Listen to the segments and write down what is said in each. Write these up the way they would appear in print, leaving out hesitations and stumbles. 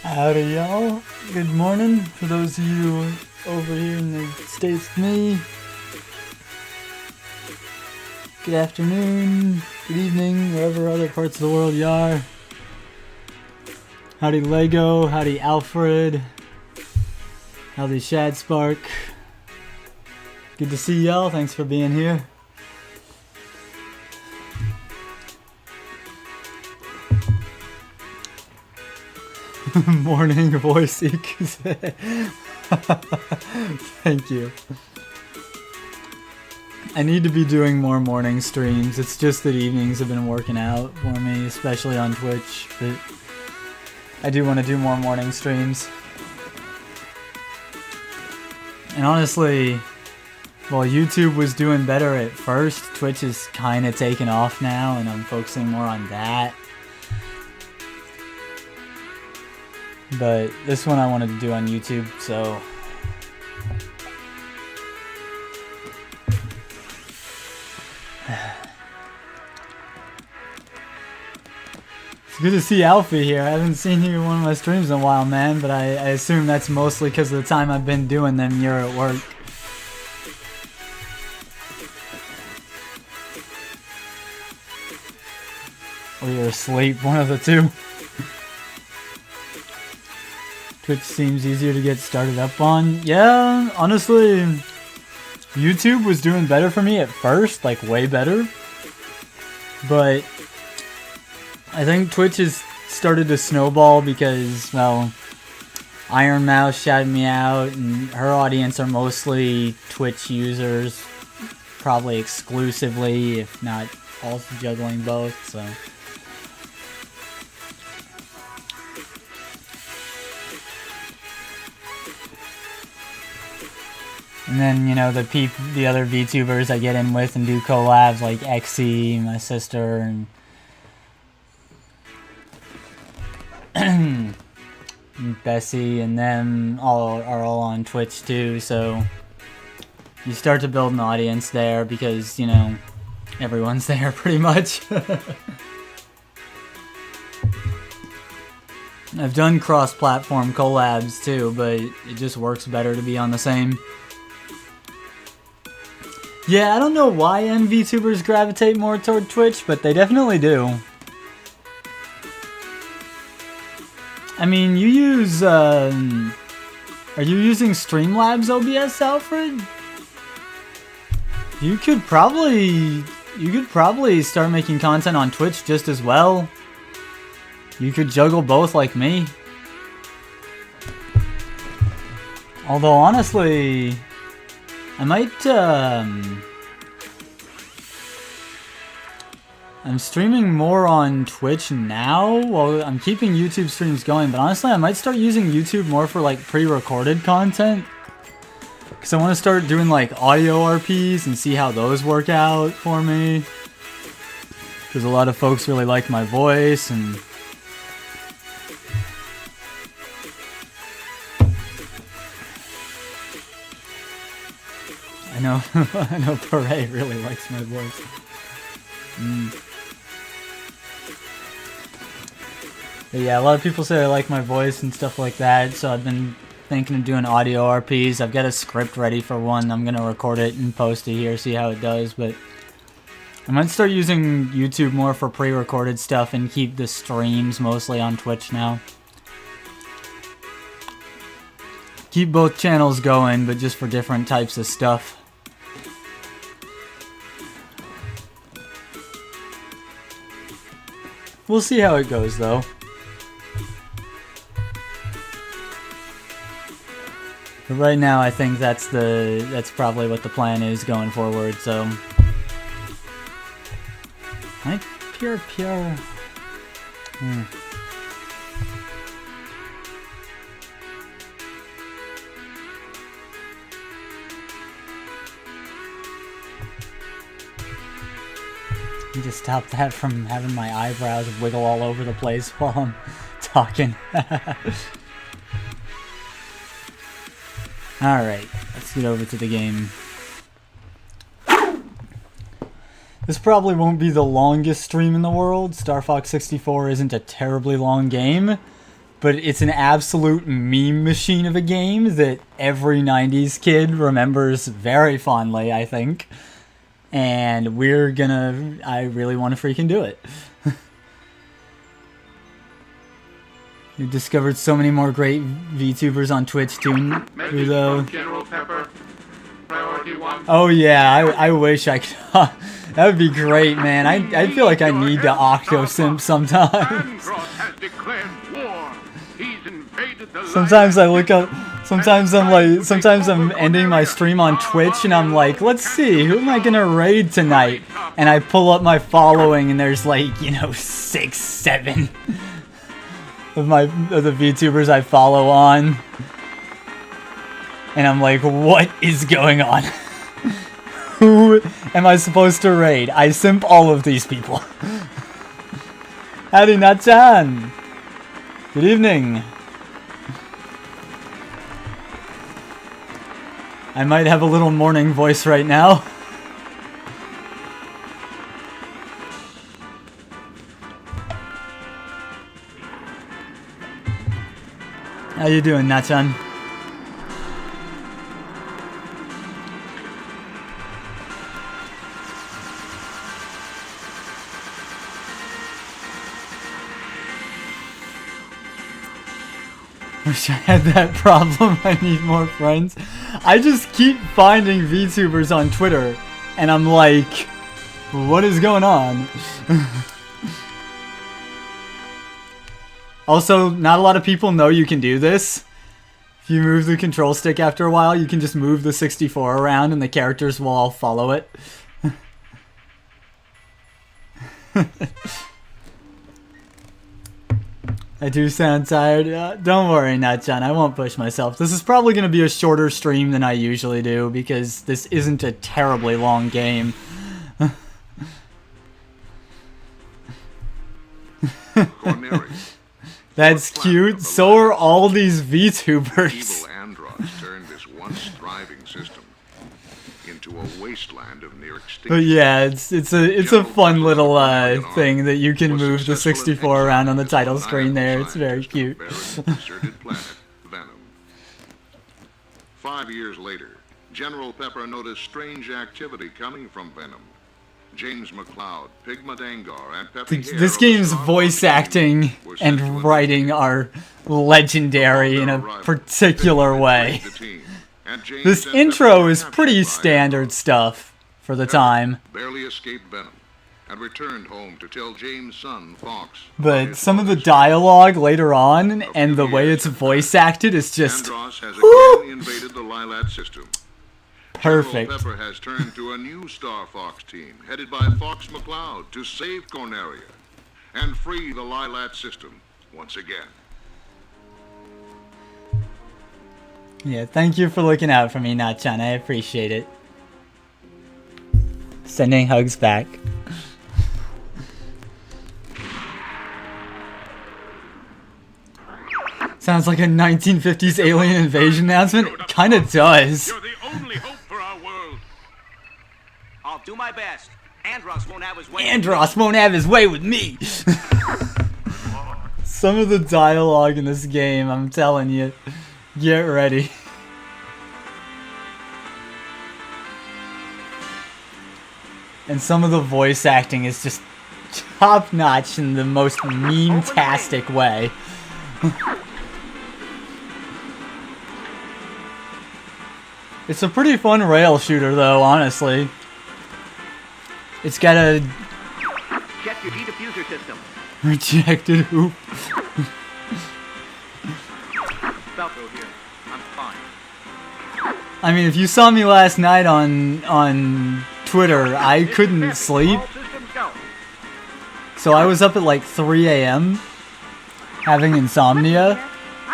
Howdy, y'all. Good morning for those of you over here in the States with me. Good afternoon, good evening, wherever other parts of the world you are. Howdy, Lego. Howdy, Alfred. Howdy, Shad Spark. Good to see y'all. Thanks for being here. Morning voice equals. Thank you. I need to be doing more morning streams. It's just that evenings have been working out for me, especially on Twitch. But I do want to do more morning streams. And honestly, while YouTube was doing better at first, Twitch is kind of taken off now, and I'm focusing more on that. But this one I wanted to do on YouTube, so it's good to see Alfie here. I haven't seen you in one of my streams in a while, man, but I assume that's mostly because of the time I've been doing them. You're at work. Or you're asleep, one of the two. Twitch seems easier to get started up on. Yeah, honestly, YouTube was doing better for me at first, like way better. But I think Twitch has started to snowball because, well, Iron Mouse shouted me out, and her audience are mostly Twitch users, probably exclusively, if not also juggling both, so. And then, you know, the other VTubers I get in with and do collabs, like Exy, my sister, and Bessie, and them are all on Twitch too, so you start to build an audience there because, you know, everyone's there pretty much. I've done cross-platform collabs too, but it just works better to be on the same. Yeah, I don't know why MVTubers gravitate more toward Twitch, but they definitely do. I mean, you use, are you using Streamlabs OBS, Alfred? You could probably start making content on Twitch just as well. You could juggle both like me. Although, honestly, I might, I'm streaming more on Twitch now. Well, I'm keeping YouTube streams going, but honestly, I might start using YouTube more for, like, pre-recorded content. Because I want to start doing, like, audio RPs and see how those work out for me. Because a lot of folks really like my voice, and I know Parade really likes my voice. But yeah, a lot of people say they like my voice and stuff like that, so I've been thinking of doing audio RPs. I've got a script ready for one. I'm going to record it and post it here, see how it does, but I might start using YouTube more for pre-recorded stuff and keep the streams mostly on Twitch now. Keep both channels going, but just for different types of stuff. We'll see how it goes, though. But right now, I think that's probably what the plan is going forward. So, pure. You just stop that from having my eyebrows wiggle all over the place while I'm talking. Alright, let's get over to the game. This probably won't be the longest stream in the world. Star Fox 64 isn't a terribly long game, but it's an absolute meme machine of a game that every 90s kid remembers very fondly, I think. And I really want to freaking do it. You discovered so many more great VTubers on Twitch too, though. Oh yeah, I wish I could. That would be great, man. I feel like I need to Octosimp sometimes. Sometimes I look up. Sometimes I'm ending my stream on Twitch and I'm like, let's see, who am I gonna raid tonight? And I pull up my following and there's like, you know, 6, 7 of the VTubers I follow on. And I'm like, what is going on? Who am I supposed to raid? I simp all of these people. Howdy, Natchan. Good evening. I might have a little morning voice right now. How you doing, Natchan? Wish I had that problem. I need more friends. I just keep finding VTubers on Twitter, and I'm like, what is going on? Also, not a lot of people know you can do this. If you move the control stick after a while, you can just move the 64 around and the characters will all follow it. I do sound tired. Don't worry, Natchan. I won't push myself. This is probably going to be a shorter stream than I usually do because this isn't a terribly long game. That's cute. So are all these VTubers. Evil androids turned this once thriving system into a wasteland of near extinction. But yeah, it's a fun little thing that you can move the 64 around on the title screen there. It's very cute. Deserted planet, Venom. 5 years later, General Pepper noticed strange activity coming from Venom. James McCloud, Pigma Dangar, and Peppy This game's voice acting and writing are legendary in a particular way. This intro is pretty standard stuff for the time. Barely escaped Venom and returned home to tell James' son, Fox. But some of the dialogue later on and the way it's voice acted is just Andros has again invaded the Lilat system. perfect. General Pepper has turned to a new Star Fox team headed by Fox McCloud to save Corneria and free the Lilat system once again. Yeah, thank you for looking out for me, Natchan. I appreciate it. Sending hugs back. Sounds like a 1950s alien invasion announcement. It kinda does. You're the only hope for our world. I'll do my best. Andros won't have his way. Andros won't have his way with me. Some of the dialogue in this game, I'm telling you. Get ready. And some of the voice acting is just top-notch in the most meme-tastic way. It's a pretty fun rail shooter, though, honestly. It's got a... Check your defuser system. rejected hoop. Falco here. I'm fine. I mean, if you saw me last night on Twitter, I couldn't sleep. All systems go. So I was up at like 3 a.m. having insomnia,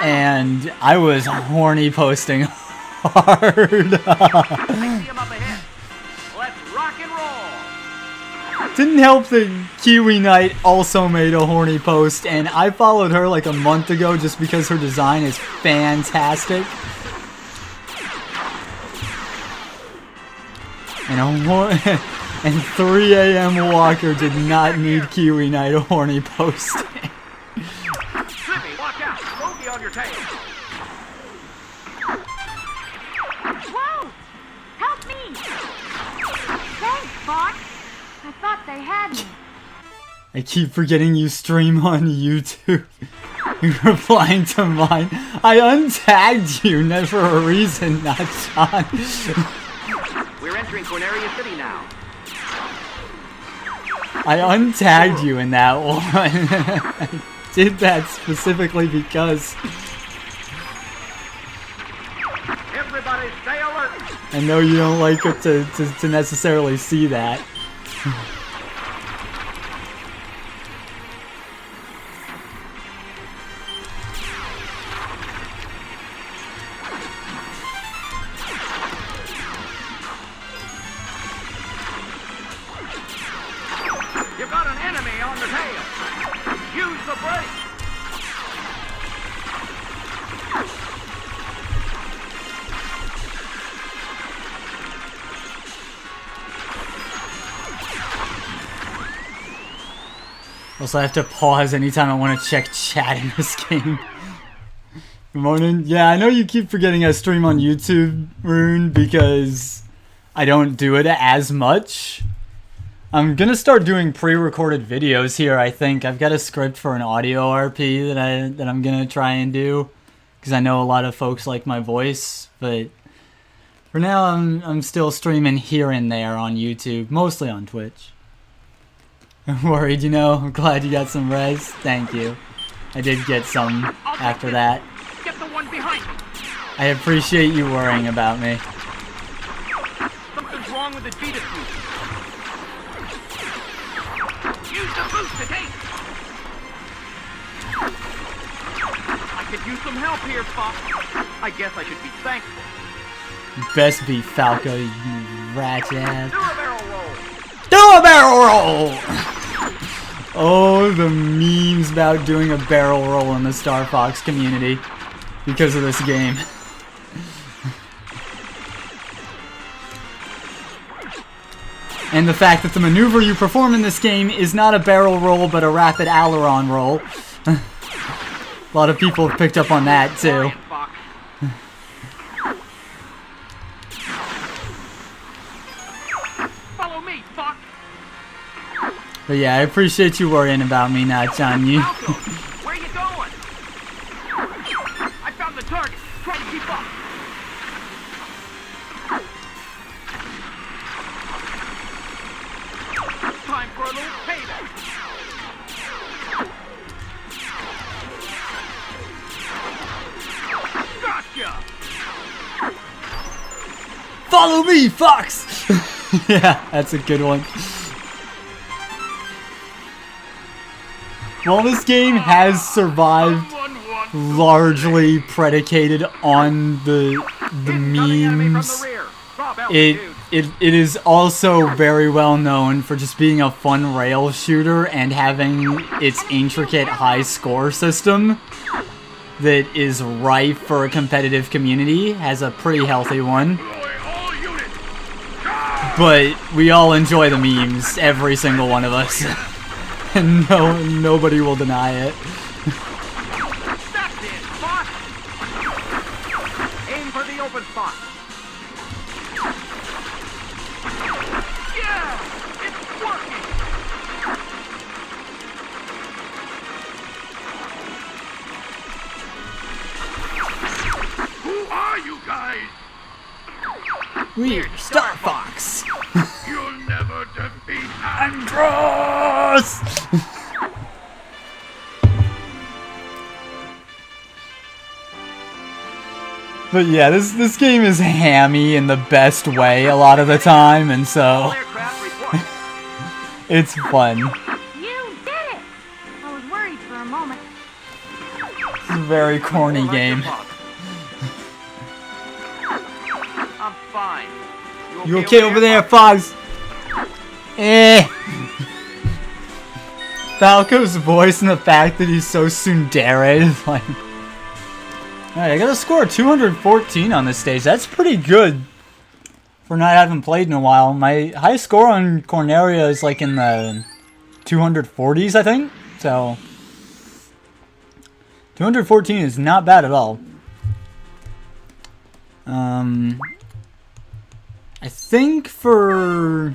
and I was horny posting hard. I see him up ahead. Let's rock and roll. Didn't help that Kiwi Knight also made a horny post, and I followed her like a month ago just because her design is fantastic. And 3 a.m. Walker did not need Kiwi Knight a horny post. Trippy, watch out. Bogey on your tail. Whoa! Help me! Thanks, Fox. I thought they had me. I keep forgetting you stream on YouTube. You're replying to mine. I untagged you, never for a reason, not John. We're entering Corneria City now. I untagged you in that one. I did that specifically because Everybody stay alert. I know you don't like it to necessarily see that. You've got an enemy on the tail. Use the brake. Also, I have to pause anytime I want to check chat in this game. Good morning. Yeah, I know you keep forgetting I stream on YouTube, Rune, because I don't do it as much. I'm gonna start doing pre-recorded videos here, I think. I've got a script for an audio RP that I'm gonna try and do, because I know a lot of folks like my voice, but for now I'm still streaming here and there on YouTube, mostly on Twitch. I'm worried, you know. I'm glad you got some res. Thank you. I did get some after that. Get the one behind me. I appreciate you worrying about me. Something's wrong with the Vita suit. Use the boost to take. I could use some help here, Fox. I guess I should be thankful. Best be Falco, you rat ass. Do a barrel roll. Do a barrel roll! Oh, the memes about doing a barrel roll in the Star Fox community because of this game. And the fact that the maneuver you perform in this game is not a barrel roll, but a rapid aileron roll. A lot of people have picked up on that, too. Fox. Follow me, Fox. But yeah, I appreciate you worrying about me, not John. You. Falco, where you going? I found the target. Try to keep up. Time for a little payback. Gotcha. Follow me, Fox! Yeah, that's a good one. Well, this game has survived largely predicated on the memes. It is also very well known for just being a fun rail shooter and having its intricate high score system that is rife for a competitive community. Has a pretty healthy one. But we all enjoy the memes, every single one of us. And nobody will deny it. That's it, Fox. Aim for the open spot. Yeah, it's working. Who are you guys? We're Star Fox! You'll never defeat Andros! But yeah, this game is hammy in the best way a lot of the time, and so aircraft report. it's fun. You did it! I was worried for a moment. It's a very corny game. I'm fine. You okay over there, Fox? Eh. Falco's voice and the fact that he's so tsundere is like... Alright, I got a score of 214 on this stage. That's pretty good for not having played in a while. My high score on Corneria is like in the 240s, I think. So, 214 is not bad at all. I think for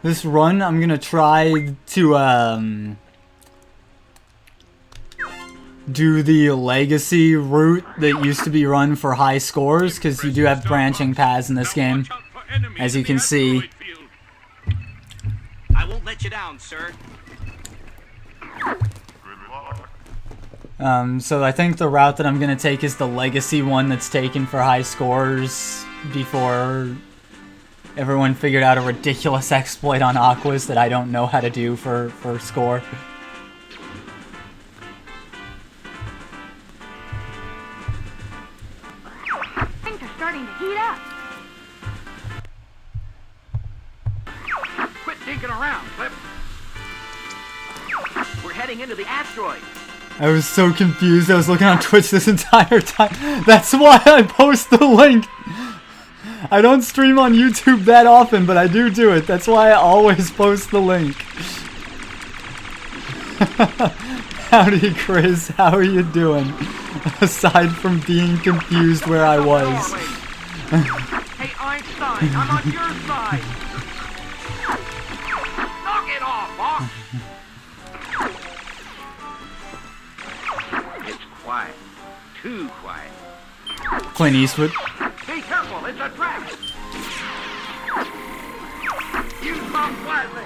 this run, I'm gonna try to do the legacy route that used to be run for high scores, because you do have branching paths in this game, as you can see. I won't let you down, sir. So I think the route that I'm gonna take is the legacy one that's taken for high scores before everyone figured out a ridiculous exploit on Aquas that I don't know how to do for score. Things are starting to heat up. Quit dinking around, Clip. We're heading into the asteroid. I was so confused. I was looking on Twitch this entire time. That's why I post the link. I don't stream on YouTube that often, but I do it. That's why I always post the link. Howdy, Chris. How are you doing? Aside from being confused where I was. Hey, Einstein, I'm on your side. Knock it off, boss. It's quiet. Too quiet. Clint Eastwood. Be careful, it's a trap. Use bomb quietly.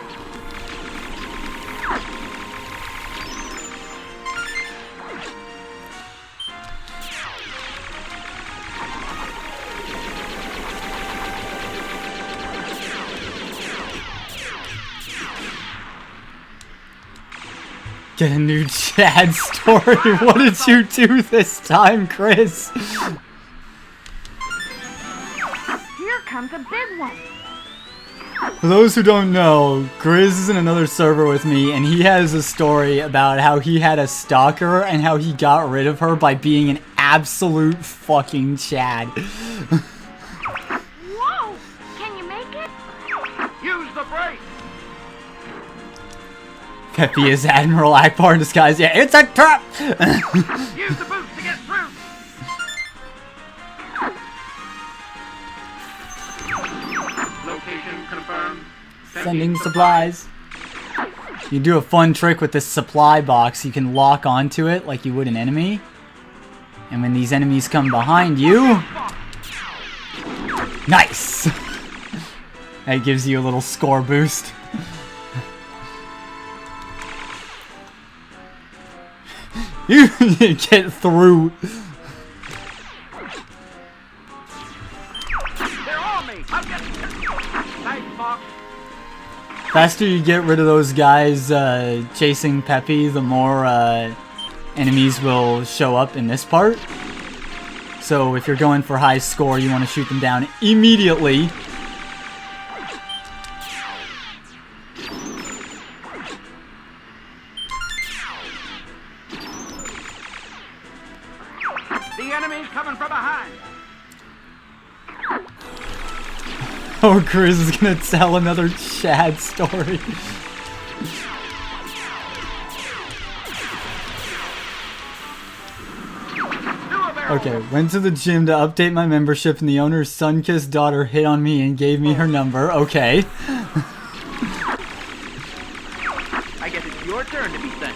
Get a new Chad story. What did you do this time, Chris? Here comes a big one. For those who don't know, Grizz is in another server with me, and he has a story about how he had a stalker and how he got rid of her by being an absolute fucking Chad. Whoa! Can you make it? Use the brake. Peppy is Admiral Akbar in disguise. Yeah, it's a trap! Use the boost to get through. Location confirmed. Sending supplies. You do a fun trick with this supply box. You can lock onto it like you would an enemy. And when these enemies come behind you... Nice! That gives you a little score boost. You get through. They're on me. I'm getting nice, Fox. Faster you get rid of those guys chasing Peppy, the more enemies will show up in this part. So if you're going for high score, you want to shoot them down immediately. The enemy's coming from behind. Oh, Chris is gonna tell another Chad story. Okay, went to the gym to update my membership and the owner's sun-kissed daughter hit on me and gave me her number. Okay. I guess it's your turn to be sent.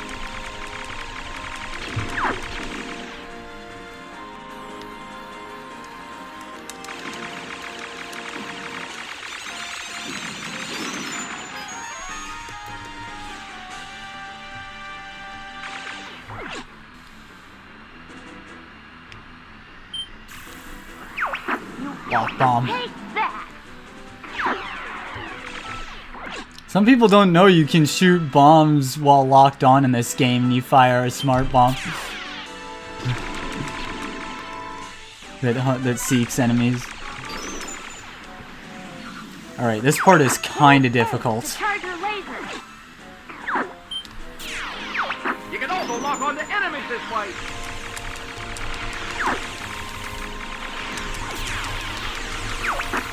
Lock bomb. Take that! Some people don't know you can shoot bombs while locked on in this game and you fire a smart bomb. that seeks enemies. Alright, this part is kinda difficult. Charge your laser! You can also lock on to enemies this way.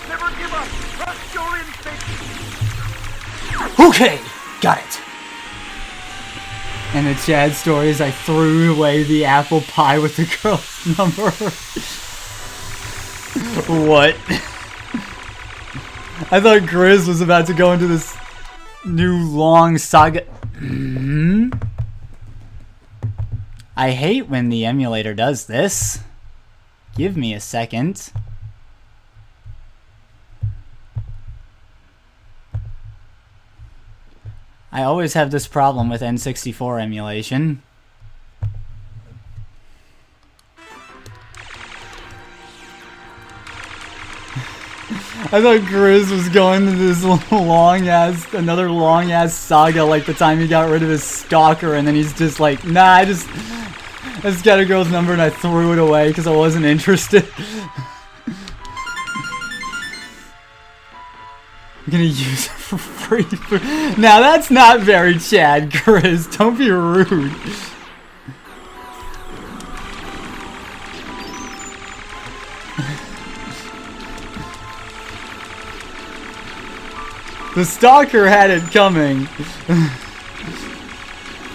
Never give up. Trust your instinct. Okay, got it. And the Chad stories, I threw away the apple pie with the girl's number. What? I thought Grizz was about to go into this new long saga. I hate when the emulator does this. Give me a second. I always have this problem with N64 emulation. I thought Grizz was going to this another long ass saga like the time he got rid of his stalker, and then he's just like, nah, I just got a girl's number and I threw it away because I wasn't interested. I'm gonna use it for free. Now that's not very Chad, Grizz. Don't be rude. The stalker had it coming.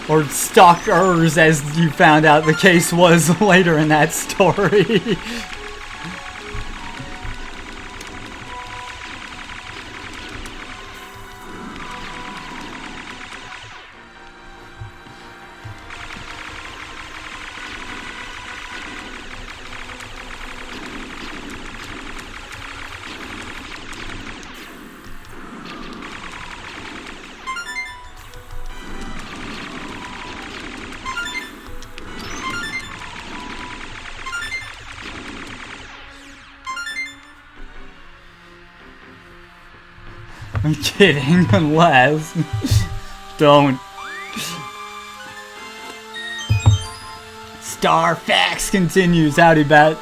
Or stalkers, as you found out the case was later in that story. I'm kidding, unless... Don't. Star Fax continues, howdy bat.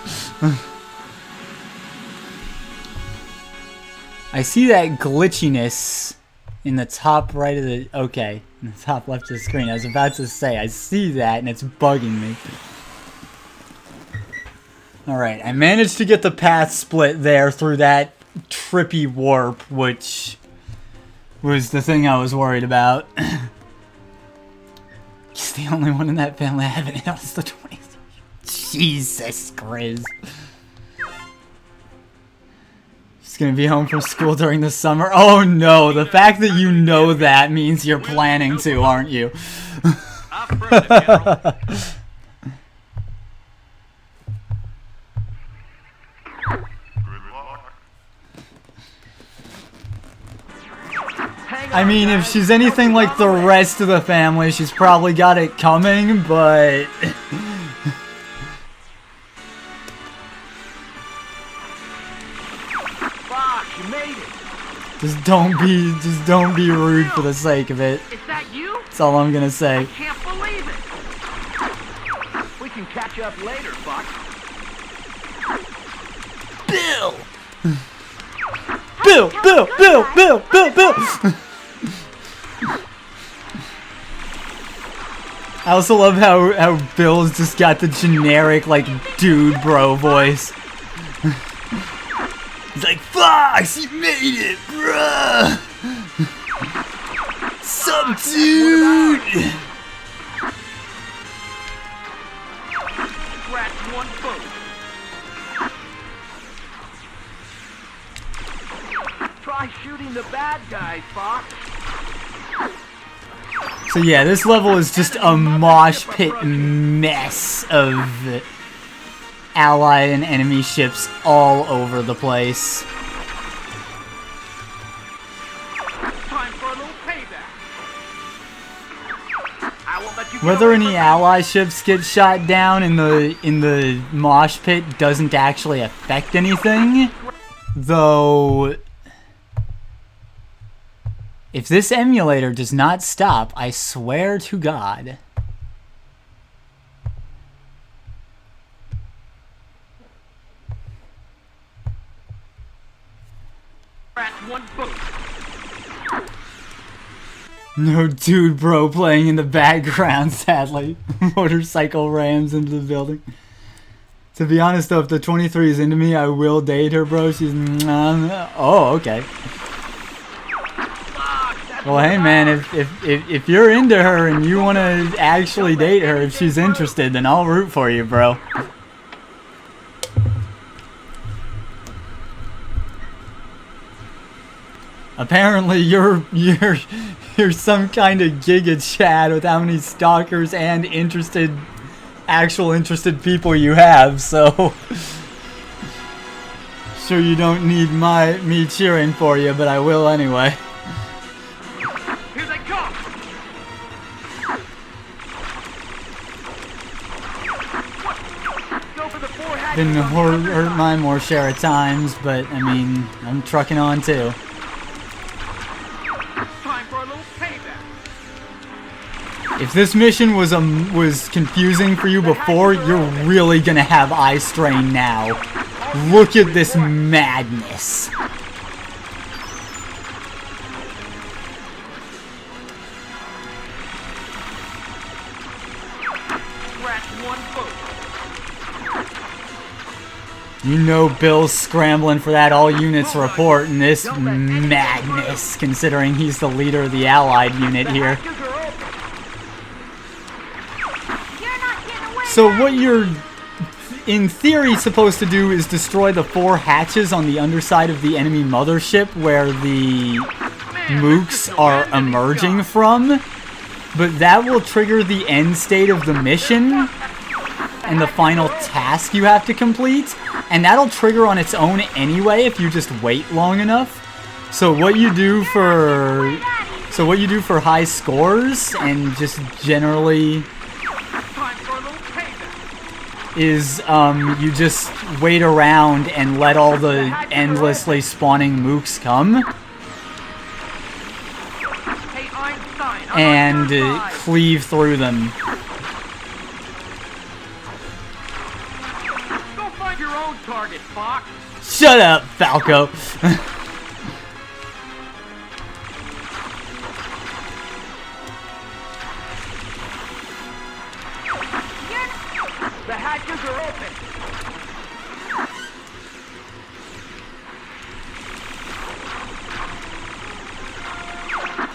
I see that glitchiness in the top right of the... Okay, in the top left of the screen. I was about to say, I see that and it's bugging me. Alright, I managed to get the path split there through that trippy warp, which... was the thing I was worried about. He's the only one in that family I haven't noticed the 23. Jesus Christ. He's gonna be home from school during the summer. Oh no, the fact that you know that means you're planning to, aren't you? I mean, if she's anything like the rest of the family, she's probably got it coming, but... Fuck, you made it. Just don't be rude for the sake of it. Is that you? That's all I'm gonna say. I can't believe it. We can catch up later, Fox. Bill! Bill! I also love how Bill's just got the generic, like, dude bro voice. He's like, Fox, you made it, bruh! Sup, dude? Scratch one foot. Try shooting the bad guys, Fox. So yeah, this level is just a mosh pit mess of ally and enemy ships all over the place. Time for a little payback. I won't let you get Whether away any from me. ally ships get shot down in the mosh pit doesn't actually affect anything, though. If this emulator does not stop, I swear to God. Scratch one foot. No dude bro playing in the background, sadly. Motorcycle rams into the building. To be honest though, if the 23 is into me, I will date her, bro. She's... oh, okay. Fuck, that's Well, hey man, if you're into her and you want to actually date her, if she's interested, then I'll root for you, bro. Apparently, you're some kind of giga Chad with how many stalkers and actual interested people you have. So, sure you don't need me cheering for you, but I will anyway. Here they come. Go for the four hatches. Been hurt my more share of times, but I mean, I'm trucking on too. Time for a little payback. If this mission was confusing for you before, you're really gonna have eye strain now. Look at this madness. Scratch one foot. You know Bill's scrambling for that all units report in this madness, considering he's the leader of the allied unit here. So what you're, in theory, supposed to do is destroy the 4 hatches on the underside of the enemy mothership where the mooks are emerging from. But that will trigger the end state of the mission and the final task you have to complete. And that'll trigger on its own anyway if you just wait long enough. So what you do for high scores and just generally is you just wait around and let all the endlessly spawning mooks come and cleave through them. Go find your own target, Fox. Shut up, Falco. The hatches are open.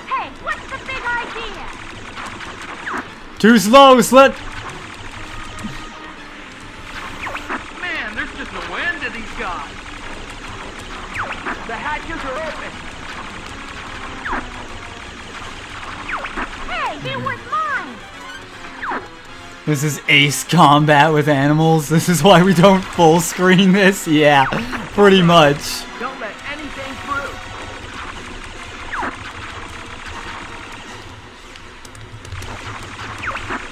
Hey, what's the big idea? Too slow, slut. Man, there's just no end to these guys. The hatches are open. Hey, it was mine. This is ace combat with animals. This is why we don't full screen this. Yeah, pretty much. Don't let anything through.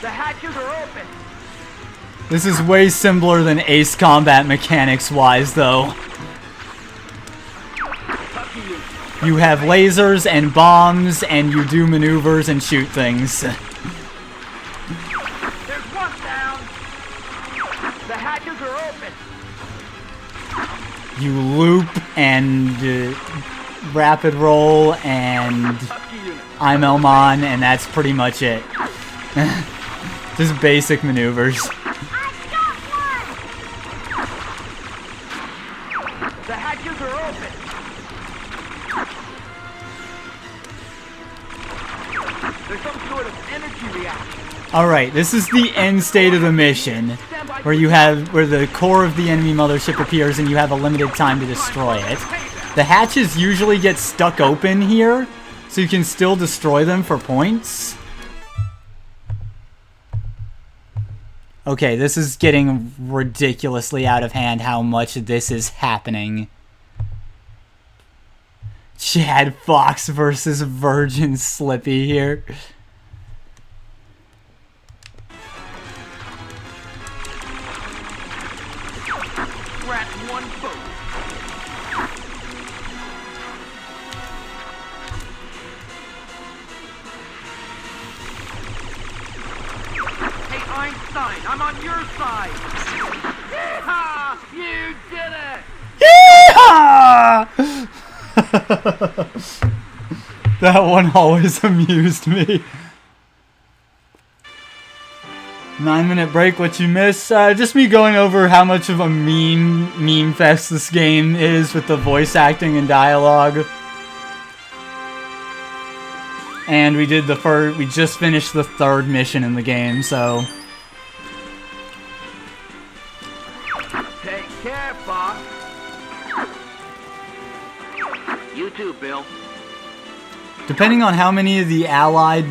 The hatches are open. This is way simpler than ace combat mechanics wise though. You have lasers and bombs and you do maneuvers and shoot things. There's one down. The hatches are open. You loop and rapid roll and I'm Elmon and that's pretty much it. Just basic maneuvers. I got one. The hatches are open. There's some sort of energy reaction. Alright, this is the end state of the mission, where the core of the enemy mothership appears and you have a limited time to destroy it. The hatches usually get stuck open here, so you can still destroy them for points. Okay, this is getting ridiculously out of hand how much this is happening. Chad Fox versus Virgin Slippy here. Scratch one foot. Hey Einstein, I'm on your side. Yeehaw! You did it! Yeehaw! That one always amused me. 9-minute break, what you miss? Just me going over how much of a meme fest this game is with the voice acting and dialogue. And we did we just finished the 3rd mission in the game, so... Take care, Fox. You too, Bill. Depending on how many of the allied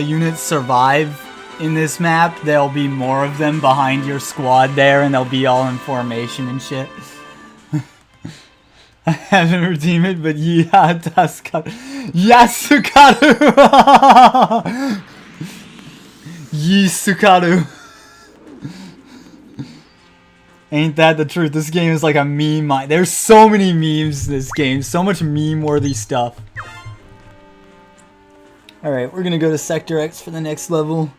units survive in this map, there'll be more of them behind your squad there, and they'll be all in formation and shit. I haven't redeemed it, but yeah, Yasukaru! Yisukaru. Ain't that the truth? This game is like a meme mine. There's so many memes in this game. So much meme-worthy stuff. Alright, we're gonna go to Sector X for the next level.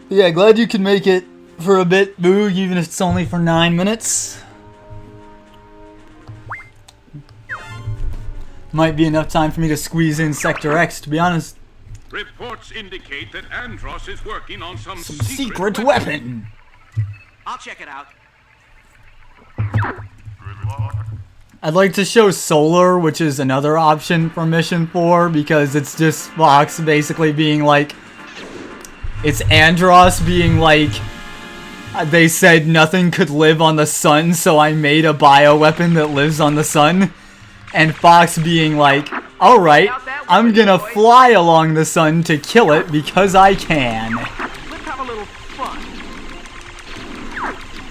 Yeah, glad you could make it for a bit, Boog, even if it's only for 9 minutes. Might be enough time for me to squeeze in Sector X, to be honest. Reports indicate that Andros is working on some secret weapon. I'll check it out. I'd like to show Solar, which is another option for Mission 4, because it's just Fox basically being like... It's Andros being like... They said nothing could live on the sun, so I made a bioweapon that lives on the sun. And Fox being like, alright, I'm gonna fly along the sun to kill it because I can. Let's have a little fun.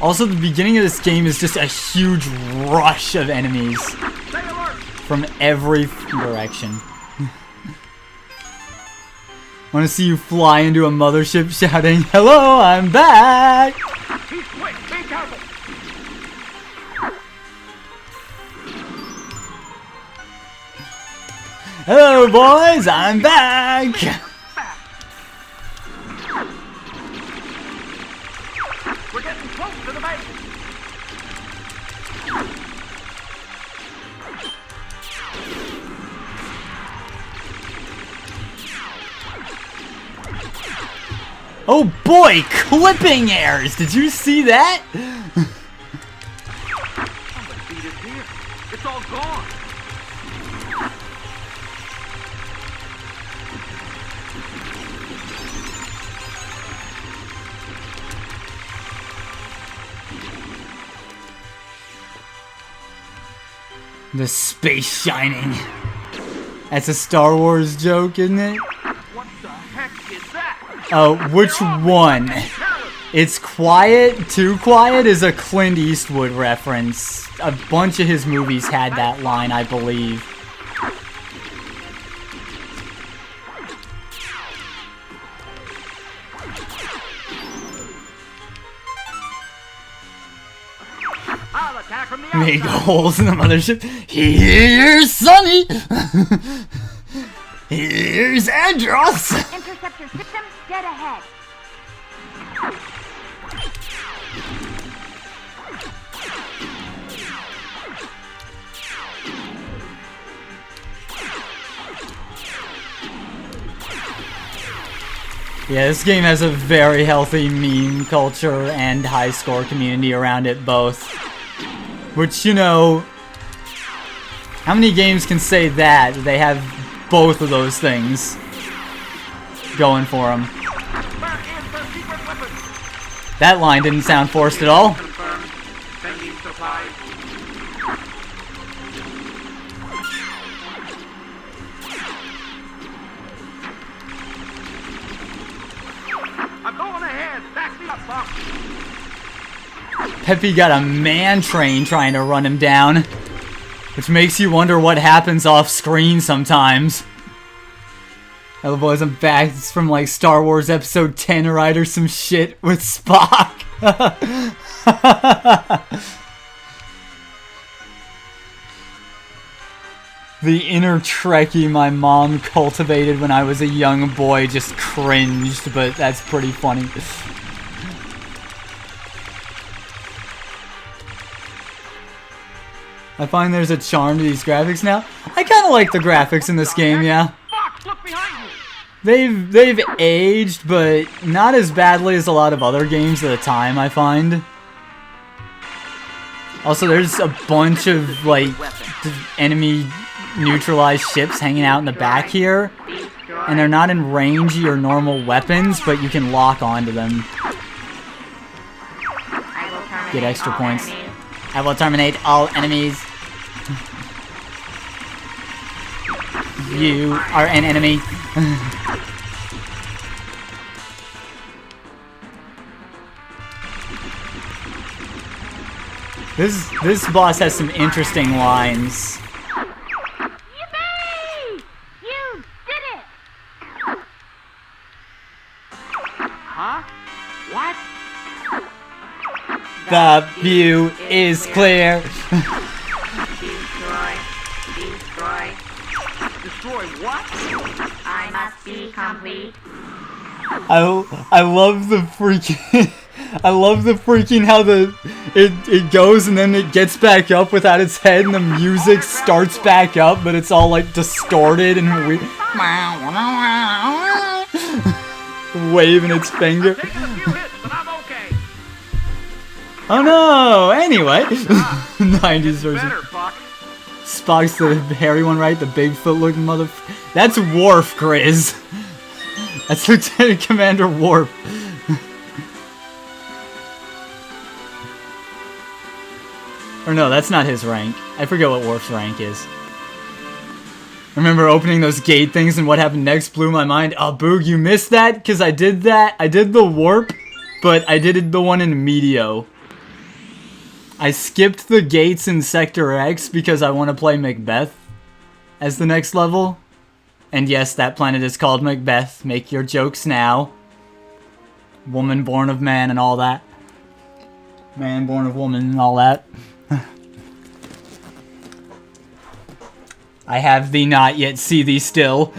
Also, the beginning of this game is just a huge rush of enemies from every direction. Want to see you fly into a mothership shouting, "Hello, I'm back!" He's quick, be careful. Hello, boys, I'm back! We're getting close to the base. Oh boy, clipping airs! Did you see that? Somebody beat it here. It's all gone. The space shining. That's a Star Wars joke, isn't it? What the heck is that? Oh, which one? It's Quiet. Too Quiet is a Clint Eastwood reference. A bunch of his movies had that line, I believe. I'll attack from the Make outside. holes in the mothership. Here's Sonny! Here's Andros! Interceptor system dead ahead. Yeah, this game has a very healthy meme culture and high score community around it both. Which, you know, how many games can say that? They have both of those things going for them. Where is the secret weapon? That line didn't sound forced at all. Confirmed. Sending supplies. I'm going ahead. Back me up, Fox. Peppy got a man train trying to run him down. Which makes you wonder what happens off screen sometimes. Hello boys, I'm back. It's from like Star Wars Episode 10 or some shit with Spock. The inner Trekkie my mom cultivated when I was a young boy just cringed, but that's pretty funny. I find there's a charm to these graphics now. I kind of like the graphics in this game, yeah. Fox, look behind you. They've aged, but not as badly as a lot of other games at the time, I find. Also, there's a bunch of, like, enemy neutralized ships hanging out in the back here. and they're not in range of your normal weapons, but you can lock onto them. Get extra points. I will terminate all enemies. You are an enemy. This boss has some interesting lines. Yippee! You did it! Huh? What? The view is clear. Destroy. Destroy. Destroy what? I must be complete. I love the freaking I love the freaking how it goes and then it gets back up without its head and the music starts back up, but it's all like distorted and weird. Waving its finger. Taking a few hits, but I'm okay. Oh no! Anyway, 90s version. Better, Buck. Spock's the hairy one, right? The Bigfoot looking mother. That's Worf, Grizz. That's Lieutenant Commander Worf. Or no, that's not his rank. I forget what Worf's rank is. I remember opening those gate things and what happened next blew my mind. Oh, Boog, you missed that? Because I did that. I did the warp, but I did the one in Medio. I skipped the gates in Sector X because I want to play Macbeth as the next level. And yes, that planet is called Macbeth. Make your jokes now. Woman born of man and all that. Man born of woman and all that. I have thee not, yet see thee still.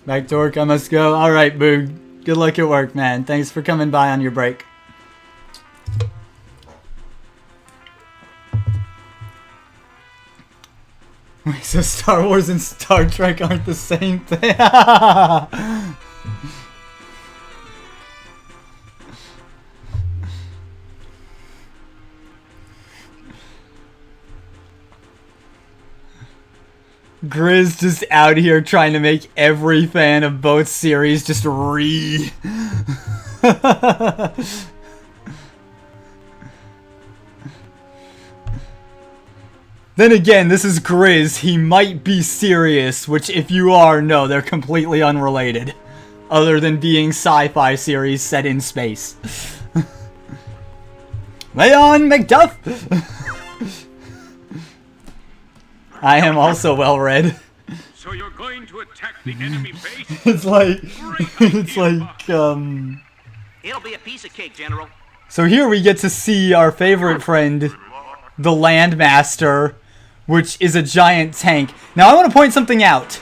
Back to work I must go. Alright, Boog. Good luck at work, man. Thanks for coming by on your break. Wait, so Star Wars and Star Trek aren't the same thing? Grizz just out here trying to make every fan of both series just Then again, this is Grizz. He might be serious, which if you are, no, they're completely unrelated. Other than being sci-fi series set in space. Leon Macduff! I am also well read. So you're going to attack the enemy base? It's like It'll be a piece of cake, General. So here we get to see our favorite friend, the Landmaster, which is a giant tank. Now I want to point something out.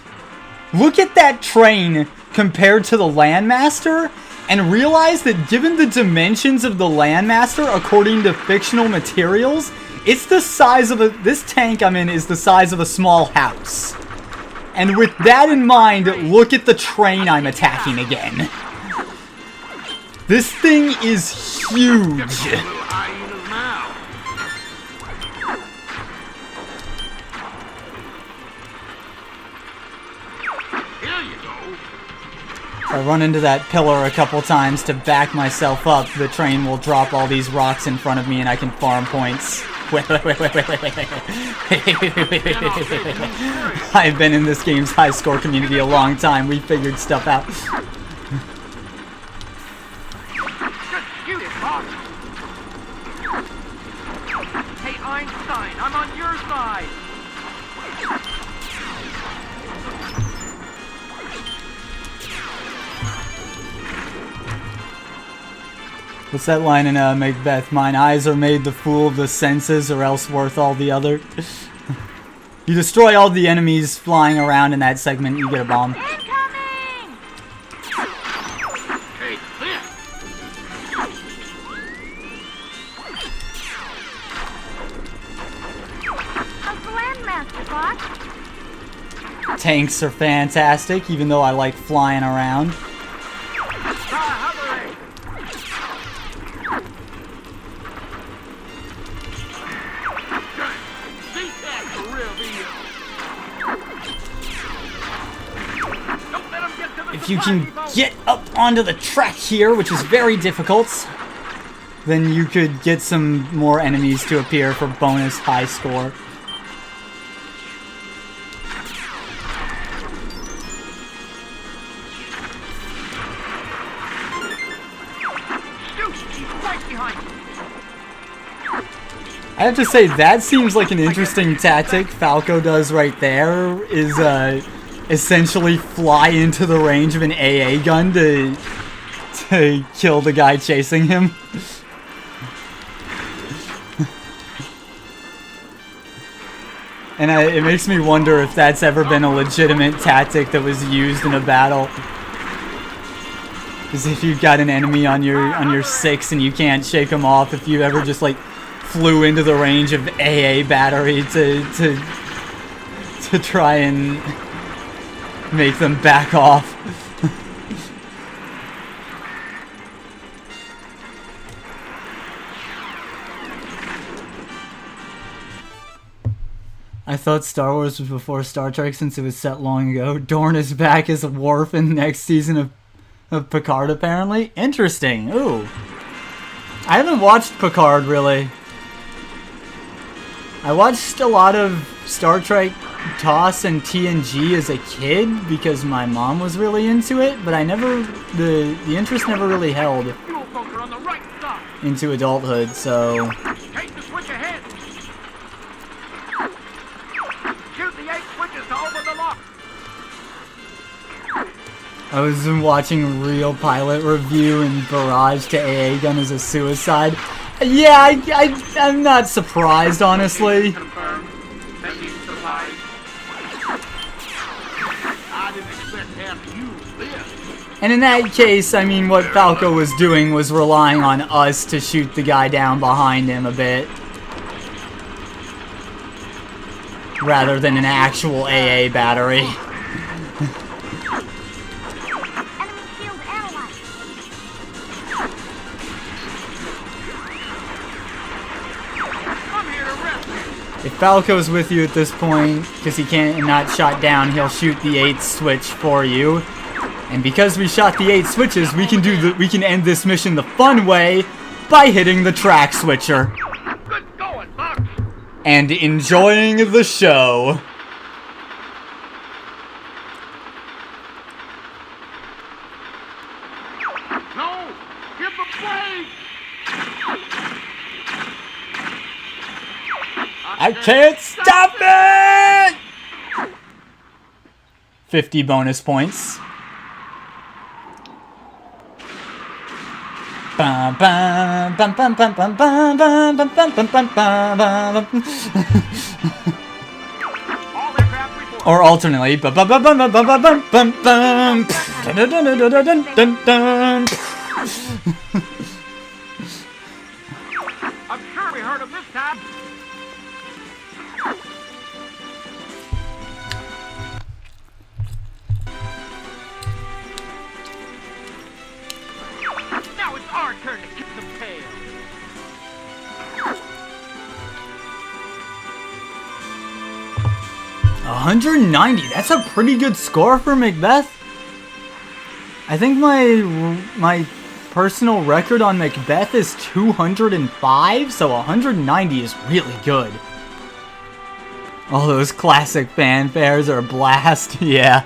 Look at that train compared to the Landmaster, and realize that given the dimensions of the Landmaster according to fictional materials, it's the size of this tank I'm in is the size of a small house. And with that in mind, look at the train I'm attacking again. This thing is huge. If I run into that pillar a couple times to back myself up, the train will drop all these rocks in front of me and I can farm points. I've been in this game's high score community a long time. We figured stuff out. Hey, Einstein, I'm on your side. What's that line in Macbeth? Mine eyes are made the fool of the senses, or else worth all the other. You destroy all the enemies flying around in that segment, you get a bomb. Incoming! Take this! How's the Landmaster, Fox? Tanks are fantastic, even though I like flying around. If you can get up onto the track here, which is very difficult, then you could get some more enemies to appear for bonus high score. I have to say, that seems like an interesting tactic Falco does right there, is essentially fly into the range of an AA gun to kill the guy chasing him. And it makes me wonder if that's ever been a legitimate tactic that was used in a battle. Because if you've got an enemy on your 6 and you can't shake them off, if you ever just like flew into the range of AA battery to try and make them back off. I thought Star Wars was before Star Trek since it was set long ago. Dorn is back as Worf in the next season of Picard, apparently. Interesting. Ooh. I haven't watched Picard, really. I watched a lot of Star Trek TOS and TNG as a kid because my mom was really into it, but I never, the interest never really held into adulthood, so... Take the switch ahead. Shoot the 8 switches to open the lock. I was watching Real Pilot Review and barrage to AA gun as a suicide. Yeah, I'm not surprised, honestly. Confirmed. Sending supplies. I didn't expect to have to use this. And in that case, I mean, what Falco was doing was relying on us to shoot the guy down behind him a bit. Rather than an actual AA battery. Enemy shield analyzed. I'm here to rescue. If Falco's with you at this point, because he can't not shot down, he'll shoot the 8th switch for you. And because we shot the 8 switches, we can end this mission the fun way by hitting the track switcher. Good going, Fox. And enjoying the show. No, give the play. I can't stop it! 50 bonus points. Bum, bum, bum, bum, bum, bum, bum, bum, bum, bum, bum, bum, bum. All aircraft report. Or alternately, bum bum bum bum bum bum bum bum bum. Dun dun dun dun dun dun dun. I'm sure we heard of this time. Now it's our turn to kick some tail. 190. That's a pretty good score for Macbeth. I think my personal record on Macbeth is 205, so 190 is really good. All those classic fanfares are a blast, yeah.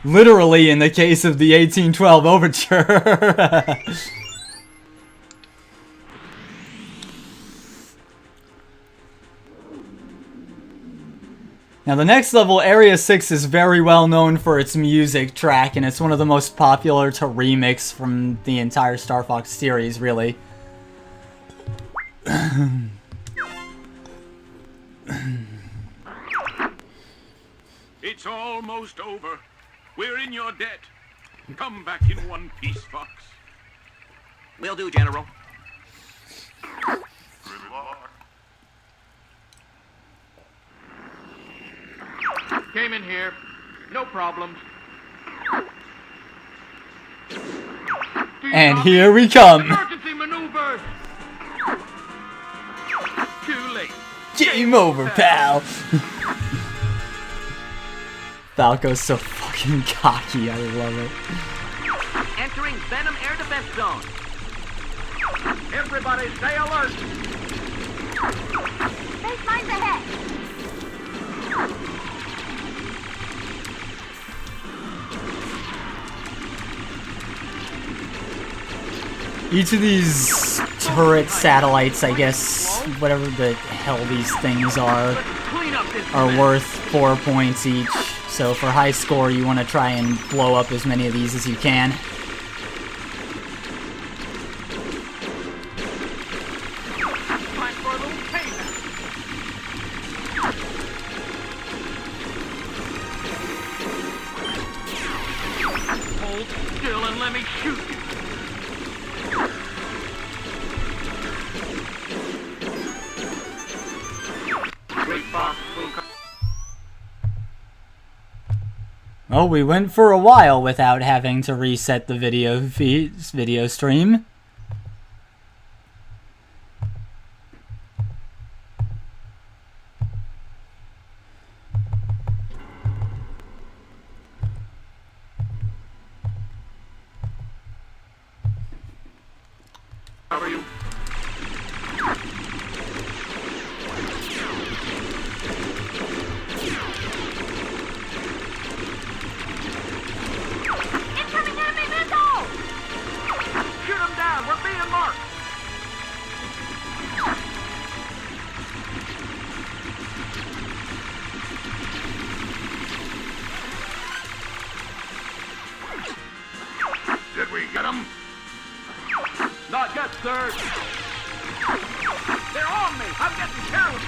Literally in the case of the 1812 Overture. Now the next level, Area 6, is very well known for its music track, and it's one of the most popular to remix from the entire Star Fox series, really. It's almost over. We're in your debt. Come back in one piece, Fox. Will do, General. Came in here. No problems. And here we come. Emergency maneuvers. Too late. Yeah. Game over, pal. Falco's so fucking cocky. I love it. Entering Venom Air Defense Zone. Everybody stay alert. Base mine's ahead. Each of these turret satellites, I guess, whatever the hell these things are worth 4 points each. So for high score, you want to try and blow up as many of these as you can. Time for a little payback. Hold still and let me shoot you. Great Fox will come. Well, we went for a while without having to reset the video stream. How are you? Incoming enemy missile! Shoot them down. We're being marked. Did we get him? Not yet, sir. They're on me. I'm getting careless.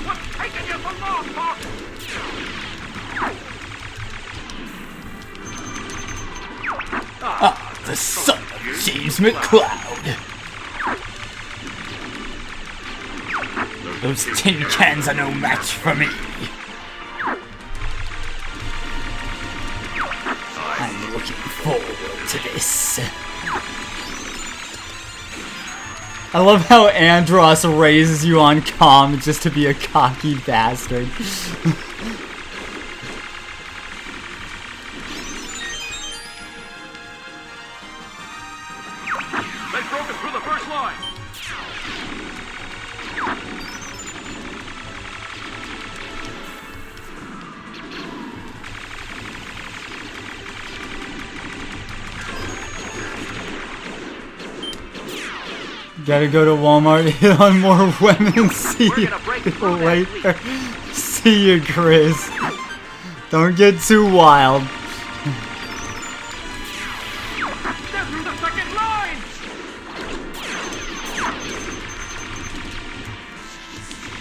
What's taking you so long, Fox? Ah, the son of James McCloud. Those tin cans are no match for me. I'm looking forward to this. I love how Andros raises you on comm just to be a cocky bastard. They've broken through the first line. Gotta go to Walmart, hit on more women, see We're you gonna break through that later. See you, Chris. Don't get too wild. They're through the second line.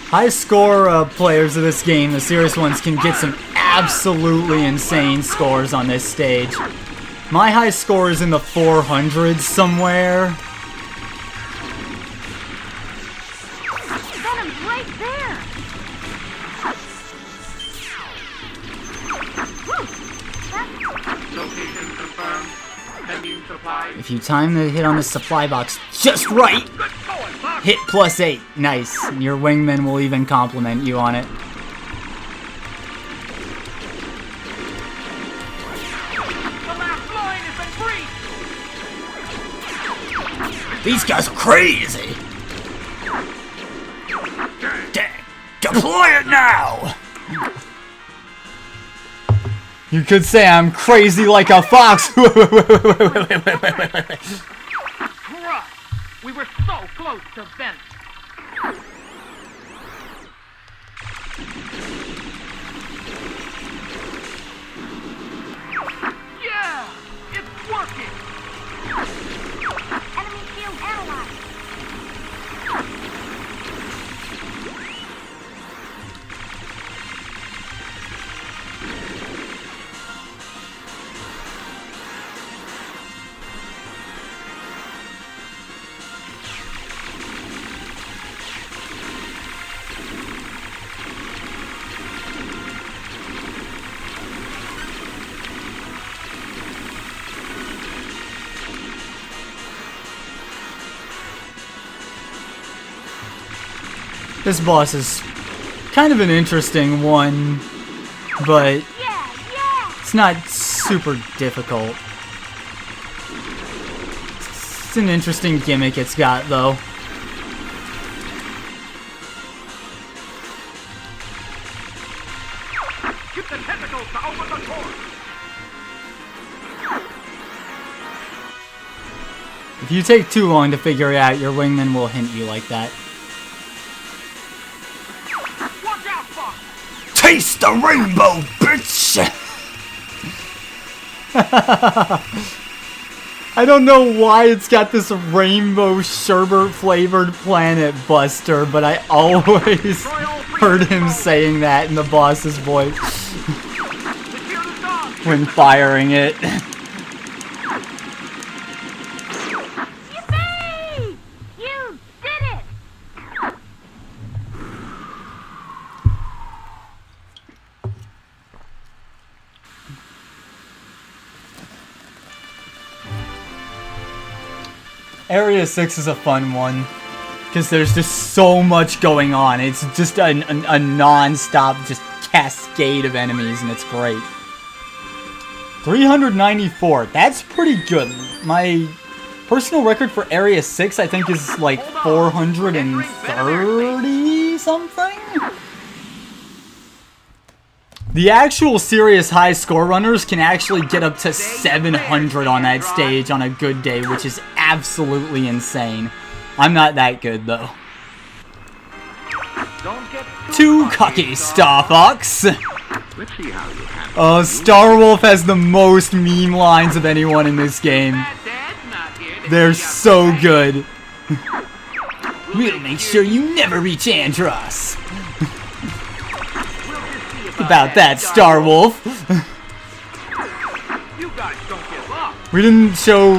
High score players of this game, the serious ones, can get some absolutely insane scores on this stage. My high score is in the 400s somewhere. Venom's right there! Whew! Location confirmed. Pending supplies. If you time the hit on the supply box just right, Good going, Fox. hit +8. Nice. Your wingman will even compliment you on it. The last line has been breached. These guys are crazy. Dang. Deploy it now! You could say I'm crazy like a fox. Christ, we were so close to Vent. Yeah, it's working. Enemy shield analyzed. This boss is kind of an interesting one, but it's not super difficult. It's an interesting gimmick it's got, though. Get the tentacles to open the door. If you take too long to figure it out, your wingman will hint you like that. Watch out, Fox! Taste the rainbow, bitch! I don't know why it's got this rainbow sherbet-flavored planet buster, but I always heard him saying that in the boss's voice when firing it. Yippee! You did it! Area 6 is a fun one, because there's just so much going on. It's just a non-stop just cascade of enemies, and it's great. 394, that's pretty good. My personal record for Area 6, I think, is like 430 something? The actual serious high score runners can actually get up to 700 on that stage on a good day, which is absolutely insane. I'm not that good, though. Too cocky, Star Fox! Let's see how you handle Star Wolf has the most meme lines of anyone in this game. They're so good. We'll make sure you never reach Andros. About that, Star Wolf. You guys don't give up. We didn't show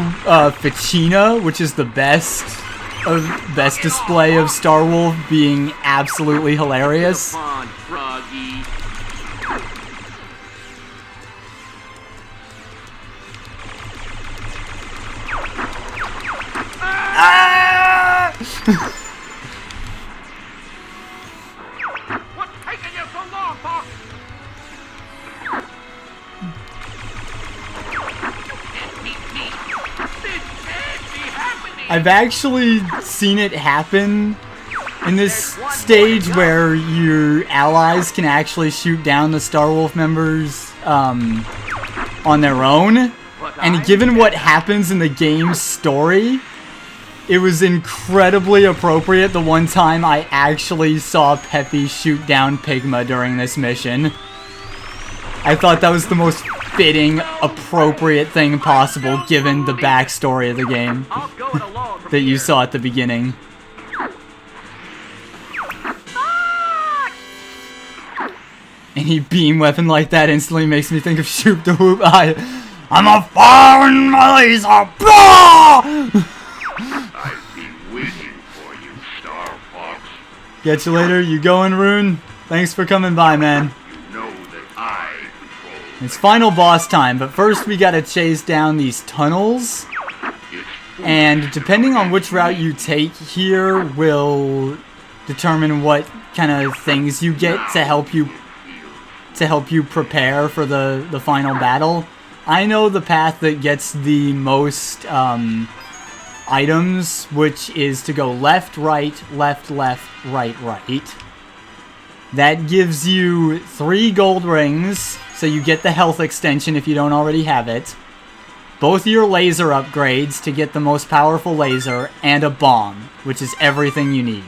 Ficina, which is the best display of Star Wolf being absolutely hilarious. Come on, Froggy. What's taking you so long, Fox? I've actually seen it happen in this stage where your allies can actually shoot down the Star Wolf members on their own. And given what happens in the game's story, it was incredibly appropriate the one time I actually saw Peppy shoot down Pigma during this mission. I thought that was the most fitting, appropriate thing possible given the backstory of the game that you saw at the beginning. Any beam weapon like that instantly makes me think of Shoop the Whoop. I'm a fire in my laser! Blah! I've been waiting for you, Star Fox. Get you later. You going, Rune? Thanks for coming by, man. You know that I control. It's final boss time, but first we gotta chase down these tunnels. And depending on which route you take here will determine what kind of things you get to help you prepare for the final battle. I know the path that gets the most items, which is to go left, right, left, left, right, right. That gives you 3 gold rings, so you get the health extension if you don't already have it. Both your laser upgrades to get the most powerful laser, and a bomb, which is everything you need.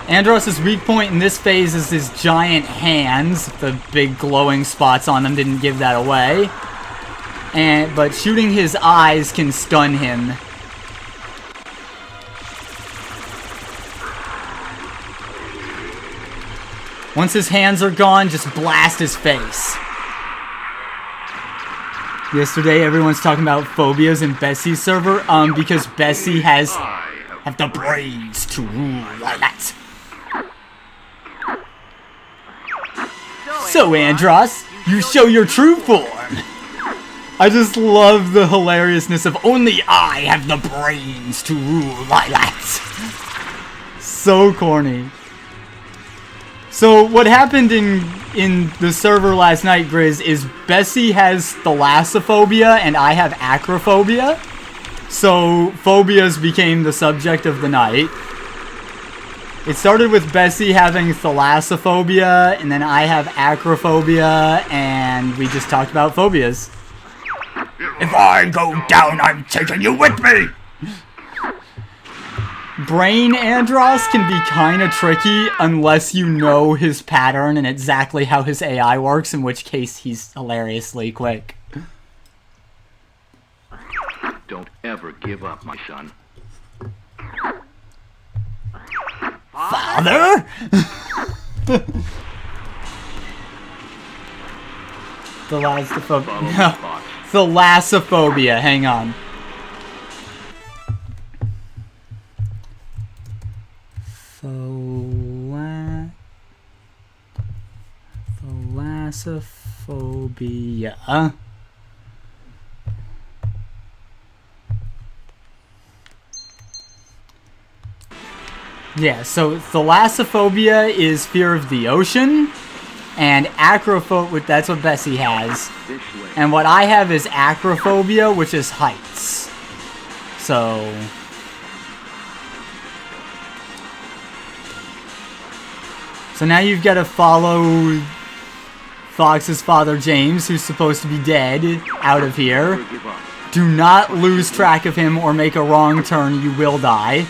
Andros' weak point in this phase is his giant hands. The big glowing spots on them didn't give that away. But shooting his eyes can stun him. Once his hands are gone, just blast his face. Yesterday, everyone's talking about phobias in Bessie's server, because Bessie have the brains to rule like that. So, Andros, you show your true form. I just love the hilariousness of only I have the brains to rule Lilacs. So corny. So what happened in the server last night, Grizz, is Bessie has thalassophobia and I have acrophobia. So phobias became the subject of the night. It started with Bessie having thalassophobia, and then I have acrophobia, and we just talked about phobias. If I go down, I'm taking you with me! Brain Andros can be kinda tricky unless you know his pattern and exactly how his AI works, in which case he's hilariously quick. Don't ever give up, my son. Father? Thalassophobia. No. Thalassophobia. Hang on. Thalassophobia. Yeah, so thalassophobia is fear of the ocean, and acrophobia, that's what Bessie has. And what I have is acrophobia, which is heights. So now you've got to follow Fox's father, James, who's supposed to be dead, out of here. Do not lose track of him or make a wrong turn, you will die.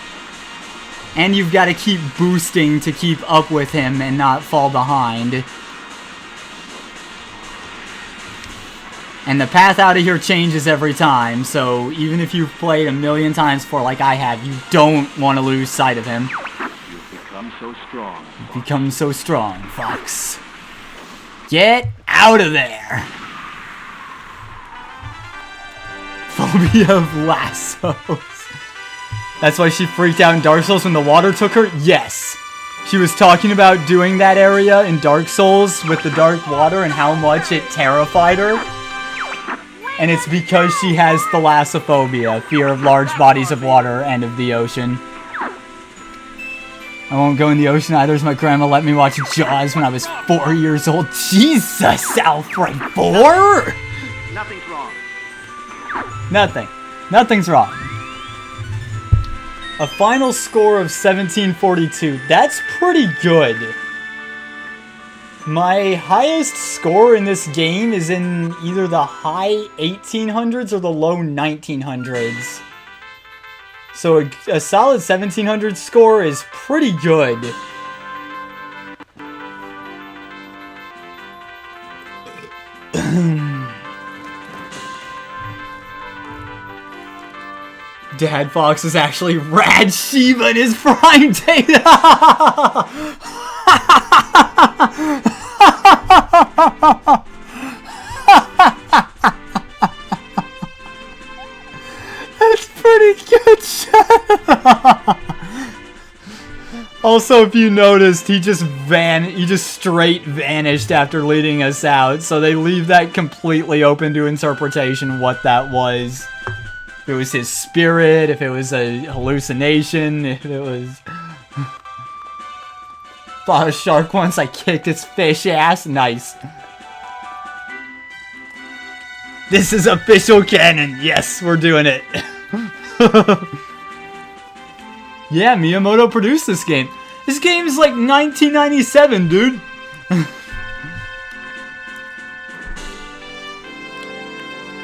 And you've got to keep boosting to keep up with him and not fall behind. And the path out of here changes every time, so even if you've played a million times before like I have, you don't want to lose sight of him. You've become so strong. You've become so strong, Fox. Get out of there! Phobia of lassos. That's why she freaked out in Dark Souls when the water took her? Yes. She was talking about doing that area in Dark Souls with the dark water and how much it terrified her. And it's because she has thalassophobia, fear of large bodies of water and of the ocean. I won't go in the ocean either, as my grandma let me watch Jaws when I was 4 years old. Jesus, Alfred, 4? Nothing's wrong. Nothing. Nothing's wrong. A final score of 1742. That's pretty good. My highest score in this game is in either the high 1800s or the low 1900s. So a solid 1700 score is pretty good. Dad Fox is actually Rad Shiva in his prime day. That's pretty good. Also, if you noticed, he just straight vanished after leading us out. So they leave that completely open to interpretation what that was. If it was his spirit, if it was a hallucination, if it was... Fought a shark once, I kicked its fish ass. Nice. This is official canon. Yes, we're doing it. Yeah, Miyamoto produced this game. This game is like 1997, dude.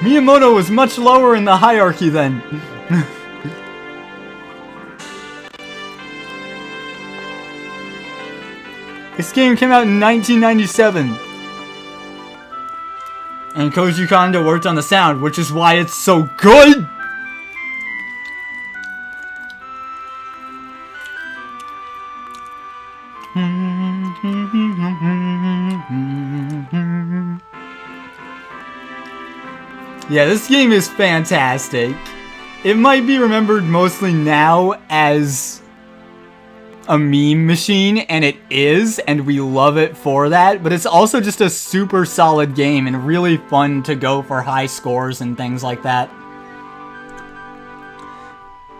Miyamoto was much lower in the hierarchy then. This game came out in 1997. And Koji Kondo worked on the sound, which is why it's so good! Yeah, this game is fantastic. It might be remembered mostly now as a meme machine, and it is, and we love it for that, but it's also just a super solid game and really fun to go for high scores and things like that.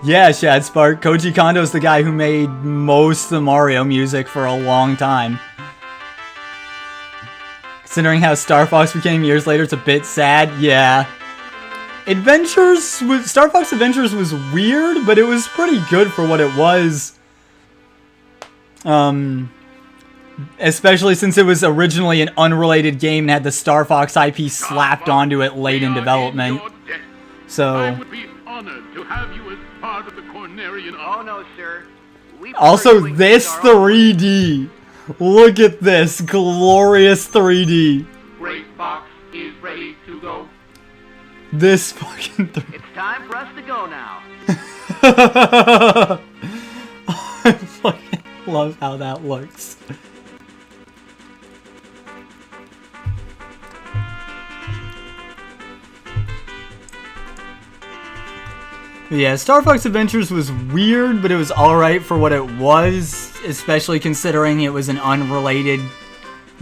Yeah, Shad Spark, Koji Kondo's the guy who made most of the Mario music for a long time. Considering how Star Fox became years later, it's a bit sad. Yeah. Star Fox Adventures was weird, but it was pretty good for what it was. Especially since it was originally an unrelated game and had the Star Fox IP slapped onto it late in development. So, I would be honored to have you as part of the Cornerian Oh army. no, sir. We also prefer doing this things our own way. 3D. Look at this glorious 3D. Great Fox is ready to go. This fucking It's time for us to go now. I fucking love how that looks. Yeah, Star Fox Adventures was weird, but it was alright for what it was, especially considering it was an unrelated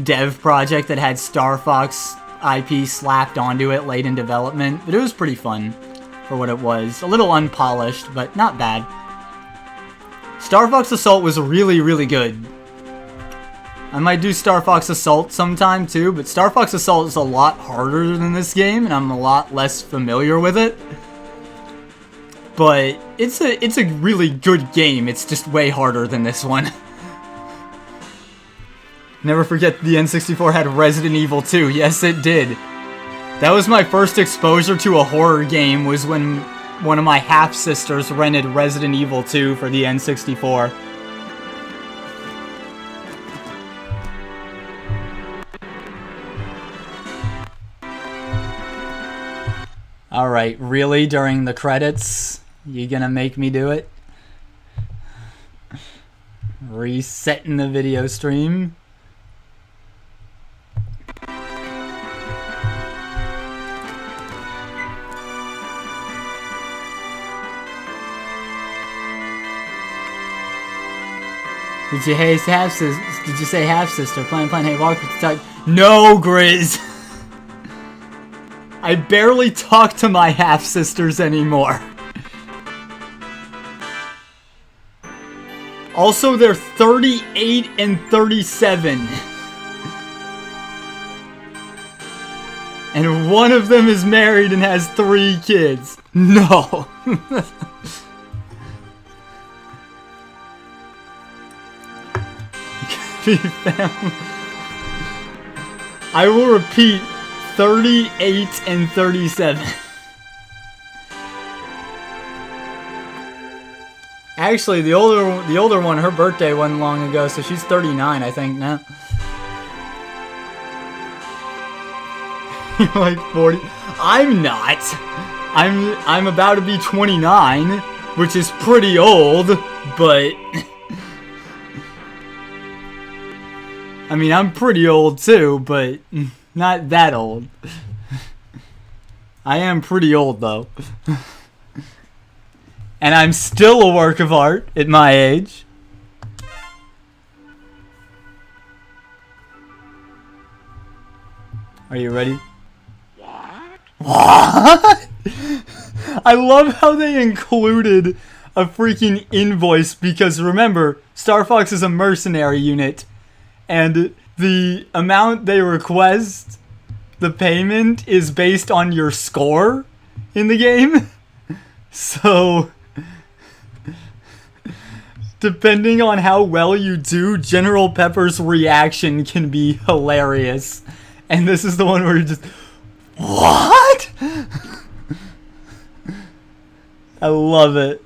dev project that had Star Fox IP slapped onto it late in development, but it was pretty fun for what it was. A little unpolished, but not bad. Star Fox Assault was really, really good. I might do Star Fox Assault sometime too, but Star Fox Assault is a lot harder than this game, and I'm a lot less familiar with it. But it's a really good game, it's just way harder than this one. Never forget the N64 had Resident Evil 2. Yes, it did. That was my first exposure to a horror game, was when one of my half-sisters rented Resident Evil 2 for the N64. Alright, really? During the credits? You gonna make me do it? Resetting the video stream. Did you say half sister? Playing, hey, walk with the touch. No, Grizz! I barely talk to my half sisters anymore. Also, they're 38 and 37. And one of them is married and has 3 kids. No. I will repeat, 38 and 37. Actually, the older one, her birthday wasn't long ago, so she's 39, I think, now. You're like 40. I'm not. I'm about to be 29, which is pretty old, but I mean, I'm pretty old too, but not that old. I am pretty old though. And I'm still a work of art at my age. Are you ready? What? I love how they included a freaking invoice because remember, Star Fox is a mercenary unit and the amount they request, the payment, is based on your score in the game. So, depending on how well you do, General Pepper's reaction can be hilarious. And this is the one where you just... What? I love it.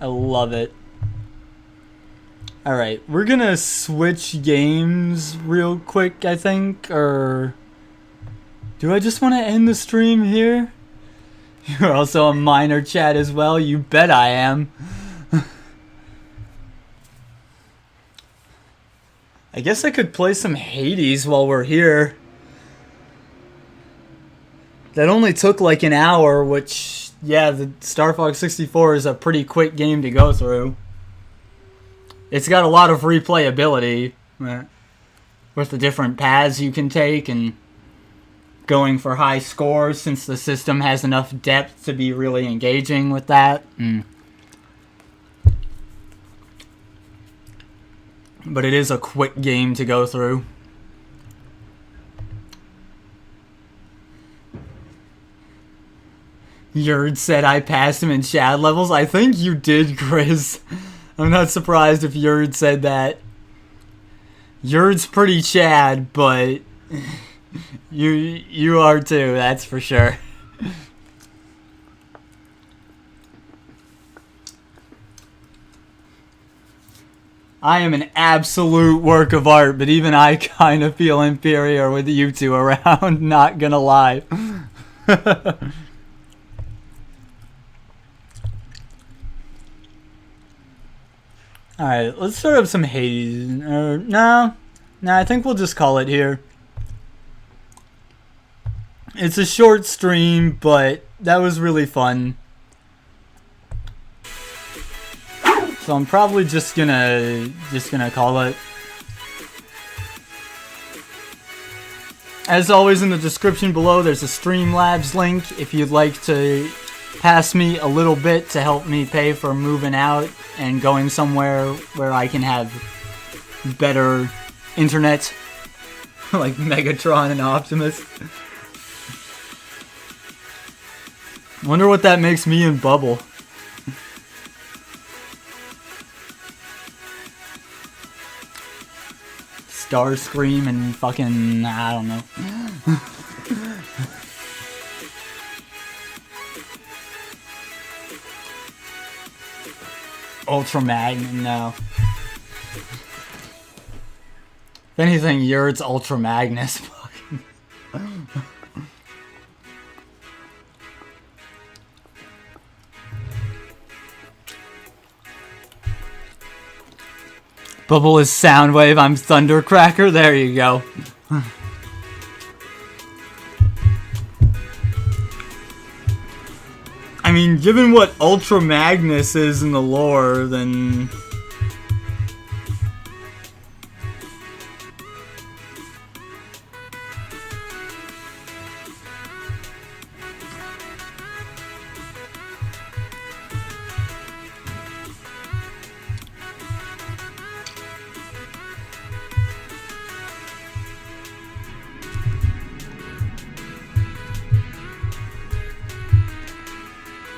I love it. Alright, we're gonna switch games real quick, I think, or... Do I just want to end the stream here? You're also a minor, chat, as well? You bet I am. I guess I could play some Hades while we're here. That only took like an hour, which yeah, the Star Fox 64 is a pretty quick game to go through. It's got a lot of replayability with the different paths you can take and going for high scores, since the system has enough depth to be really engaging with that. But it is a quick game to go through. Yerd said I passed him in Shad levels. I think you did, Grizz. I'm not surprised if Yerd said that. Yerd's pretty Chad, but you are too, that's for sure. I am an absolute work of art, but even I kind of feel inferior with you two around, not gonna lie. Alright, let's start up some Hades. No, I think we'll just call it here. It's a short stream, but that was really fun. So I'm probably just gonna call it. As always, in the description below, there's a Streamlabs link if you'd like to pass me a little bit to help me pay for moving out and going somewhere where I can have better internet, like Megatron and Optimus. Wonder what that makes me and Bubble. Starscream and fucking, I don't know. Ultra Magnum, no. If anything, Yerd's Ultra Magnus. Bubble is Soundwave, I'm Thundercracker, there you go. I mean, given what Ultra Magnus is in the lore, then...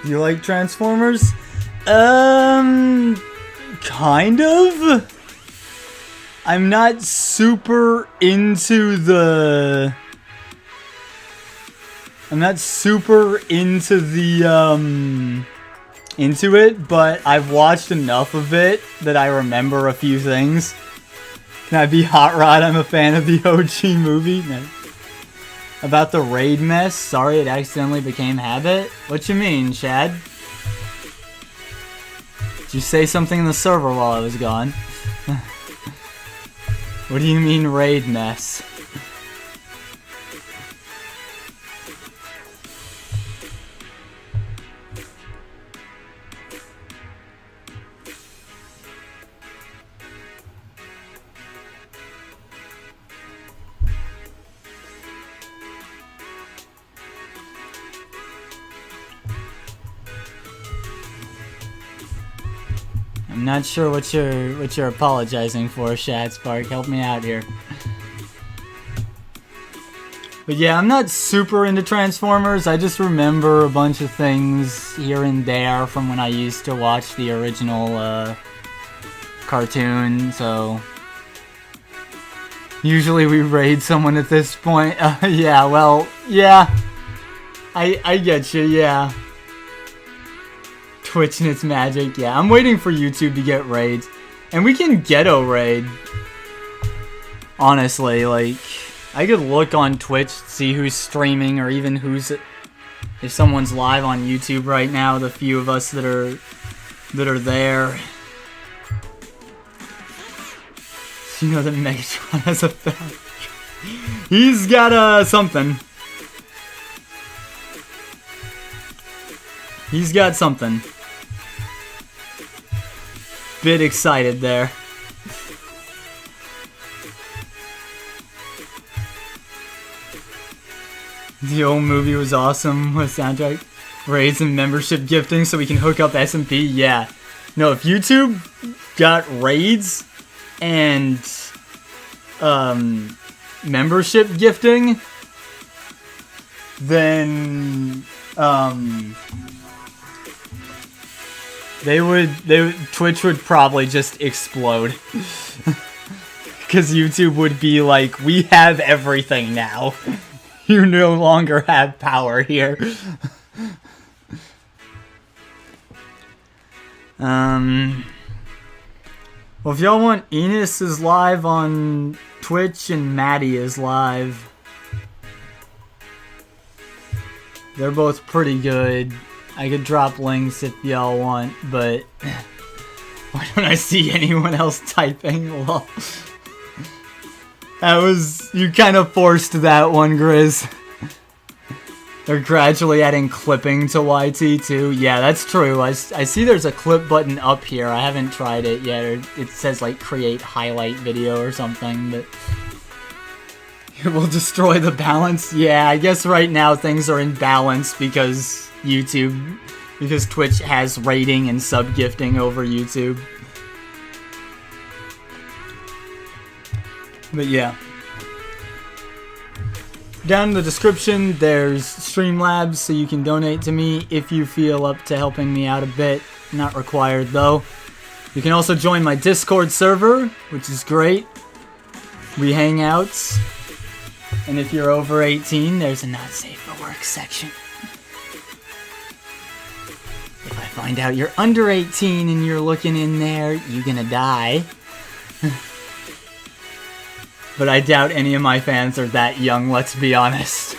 You like Transformers? Kind of. I'm not super into the... into it, but I've watched enough of it that I remember a few things. Can I be Hot Rod? I'm a fan of the OG movie. No. About the raid mess? Sorry, it accidentally became habit? What you mean, Chad? Did you say something in the server while I was gone? What do you mean, raid mess? I'm not sure what you're apologizing for, Shad Spark. Help me out here. But yeah, I'm not super into Transformers. I just remember a bunch of things here and there from when I used to watch the original cartoon, so... Usually we raid someone at this point. Yeah, well, yeah. I get you, yeah. Twitch and its magic, yeah. I'm waiting for YouTube to get raids. And we can ghetto raid. Honestly, like, I could look on Twitch, see who's streaming, or even who's... If someone's live on YouTube right now, the few of us that are there. So you know that Megatron has a fan. He's got something. He's got something. Bit excited there. The old movie was awesome with soundtrack, raids, and membership gifting so we can hook up SMP. Yeah. No, if YouTube got raids and membership gifting, then Twitch would probably just explode. Because YouTube would be like, we have everything now. You no longer have power here. Well, if y'all want, Enos is live on Twitch and Maddie is live. They're both pretty good. I could drop links if y'all want, but why don't I see anyone else typing? Well, that was, you kind of forced that one, Grizz. They're gradually adding clipping to YT too. Yeah, that's true. I see there's a clip button up here. I haven't tried it yet. Or it says like create highlight video or something, but it will destroy the balance. Yeah, I guess right now things are in balance because Twitch has rating and sub gifting over YouTube. But yeah. Down in the description, there's Streamlabs, so you can donate to me if you feel up to helping me out a bit. Not required, though. You can also join my Discord server, which is great. We hang out. And if you're over 18, there's a not safe for work section. If I find out you're under 18 and you're looking in there, you're gonna die. But I doubt any of my fans are that young, let's be honest.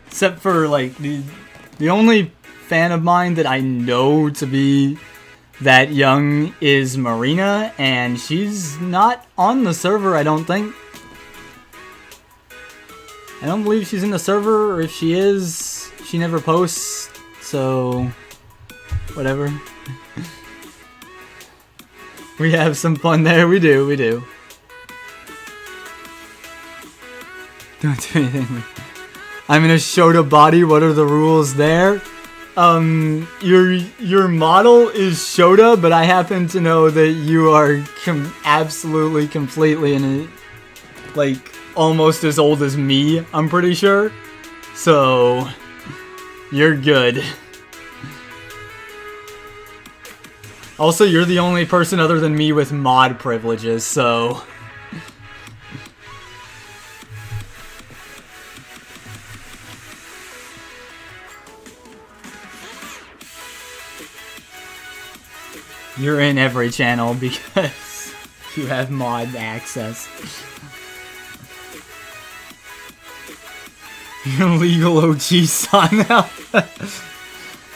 Except for, like, the only fan of mine that I know to be that young is Marina, and she's not on the server, I don't think. I don't believe she's in the server, or if she is, she never posts, so whatever. We have some fun there, we do. Don't do anything. I'm in a Shota body, what are the rules there? Your model is Shota, but I happen to know that you are absolutely, completely in a, like, almost as old as me, I'm pretty sure. So, you're good. Also, you're the only person other than me with mod privileges, so... You're in every channel because you have mod access. You're legal OG son.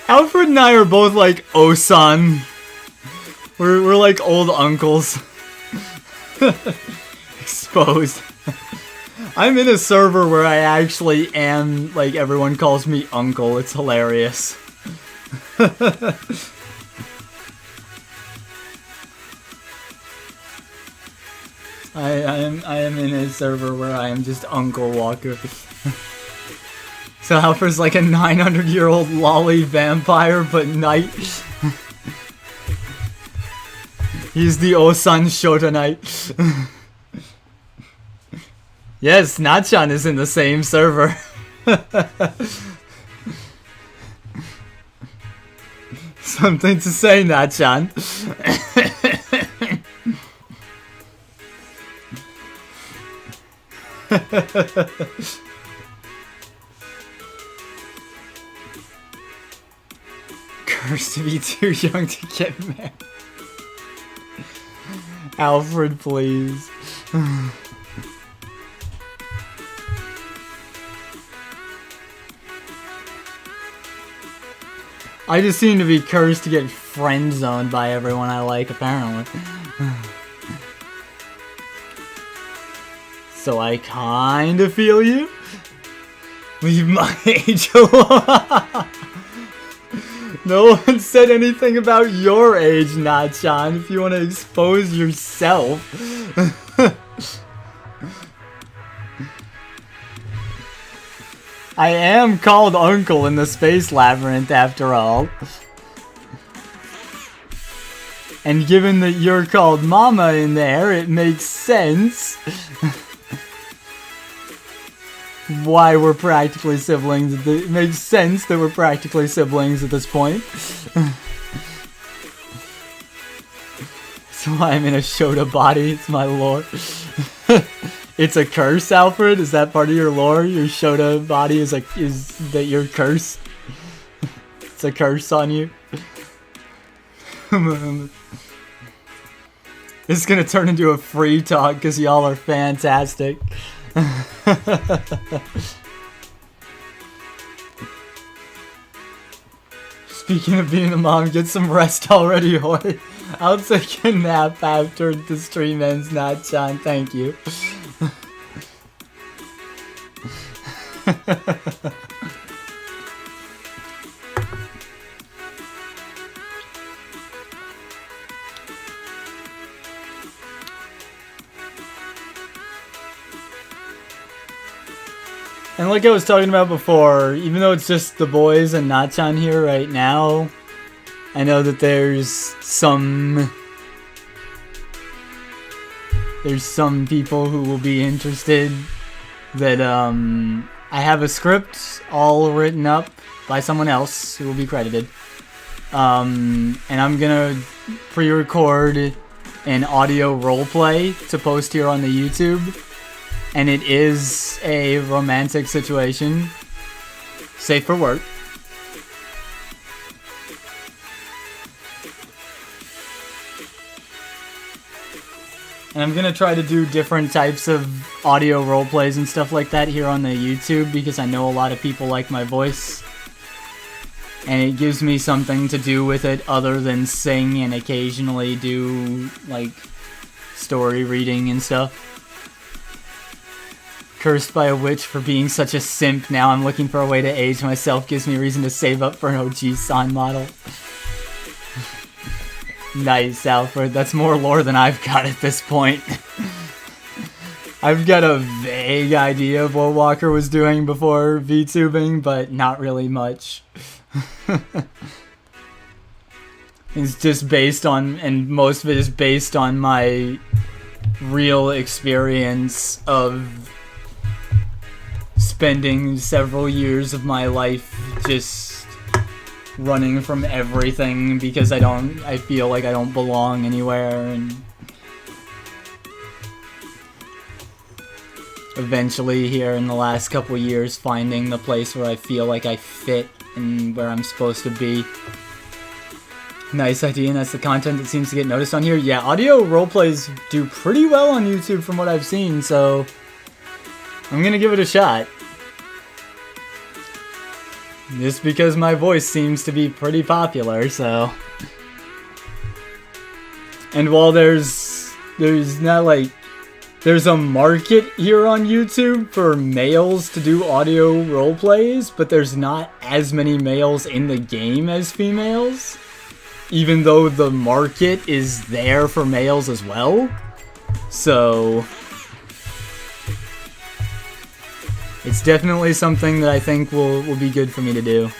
Alfred and I are both like O-san. We're like old uncles. Exposed. I'm in a server where I actually am, like, everyone calls me uncle. It's hilarious. I am in a server where I am just Uncle Walker. So Alfred's like a 900-year-old lolly vampire, but knight. He's the Osan Shota knight. Yes, Nachan is in the same server. Something to say, Nachan. Cursed to be too young to get married. Alfred, please. I just seem to be cursed to get friend zoned by everyone I like, apparently. So I kinda feel you. Leave my age alone. No one said anything about your age, Nachan, if you want to expose yourself. I am called Uncle in the Space Labyrinth, after all. And given that you're called Mama in there, it makes sense why we're practically siblings. It makes sense that we're practically siblings at this point. That's why I'm in a Shota body. It's my lore. It's a curse, Alfred? Is that part of your lore? Your Shota body is that you're cursed? It's a curse on you? This is gonna turn into a free talk because y'all are fantastic. Speaking of being a mom, get some rest already, Hoy. I'll take a nap after the stream ends, Nachan. Thank you. And like I was talking about before, even though it's just the boys and Nachan here right now, I know that there's some people who will be interested that I have a script all written up by someone else who will be credited. And I'm gonna pre-record an audio roleplay to post here on the YouTube. And it is a romantic situation. Safe for work. And I'm gonna try to do different types of audio roleplays and stuff like that here on the YouTube because I know a lot of people like my voice. And it gives me something to do with it other than sing and occasionally do, like, story reading and stuff. Cursed by a witch for being such a simp. Now I'm looking for a way to age myself. Gives me a reason to save up for an OG San model. Nice, Alfred. That's more lore than I've got at this point. I've got a vague idea of what Walker was doing before VTubing, but not really much. It's just based on, and most of it is based on my real experience of spending several years of my life just running from everything because I feel like I don't belong anywhere, and eventually here in the last couple years finding the place where I feel like I fit and where I'm supposed to be. Nice idea, and that's the content that seems to get noticed on here. Yeah, audio roleplays do pretty well on YouTube from what I've seen, so I'm gonna give it a shot. Just because my voice seems to be pretty popular, so. And while there's not like, there's a market here on YouTube for males to do audio roleplays, but there's not as many males in the game as females, even though the market is there for males as well. So it's definitely something that I think will be good for me to do.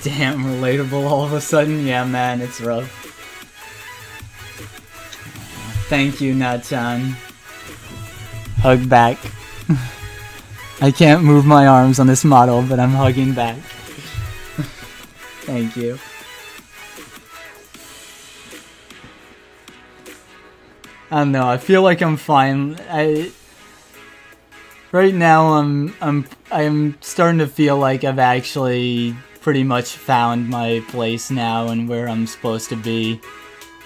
Damn, relatable all of a sudden? Yeah, man, it's rough. Thank you, Natchan. Hug back. I can't move my arms on this model, but I'm hugging back. Thank you. I don't know, I feel like I'm fine. Right now I'm starting to feel like I've actually pretty much found my place now and where I'm supposed to be.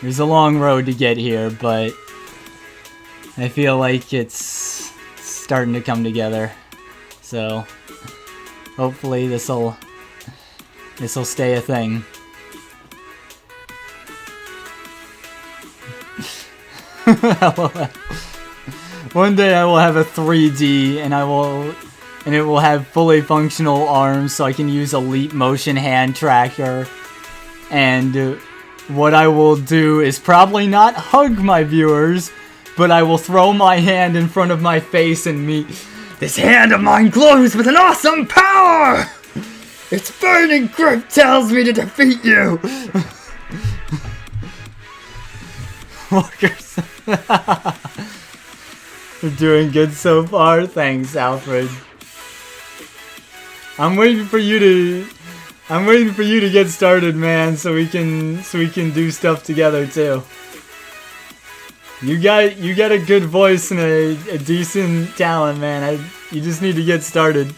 There's a long road to get here, but I feel like it's starting to come together. So hopefully this'll This'll stay a thing. One day I will have a 3D and it will have fully functional arms so I can use a leap motion hand tracker. And what I will do is probably not hug my viewers, but I will throw my hand in front of my face and meet. This hand of mine glows with an awesome power! Its burning grip tells me to defeat you! Walkers. You're doing good so far. Thanks, Alfred. I'm waiting for you to get started, man, so we can do stuff together too. You got a good voice and a decent talent, man. You just need to get started.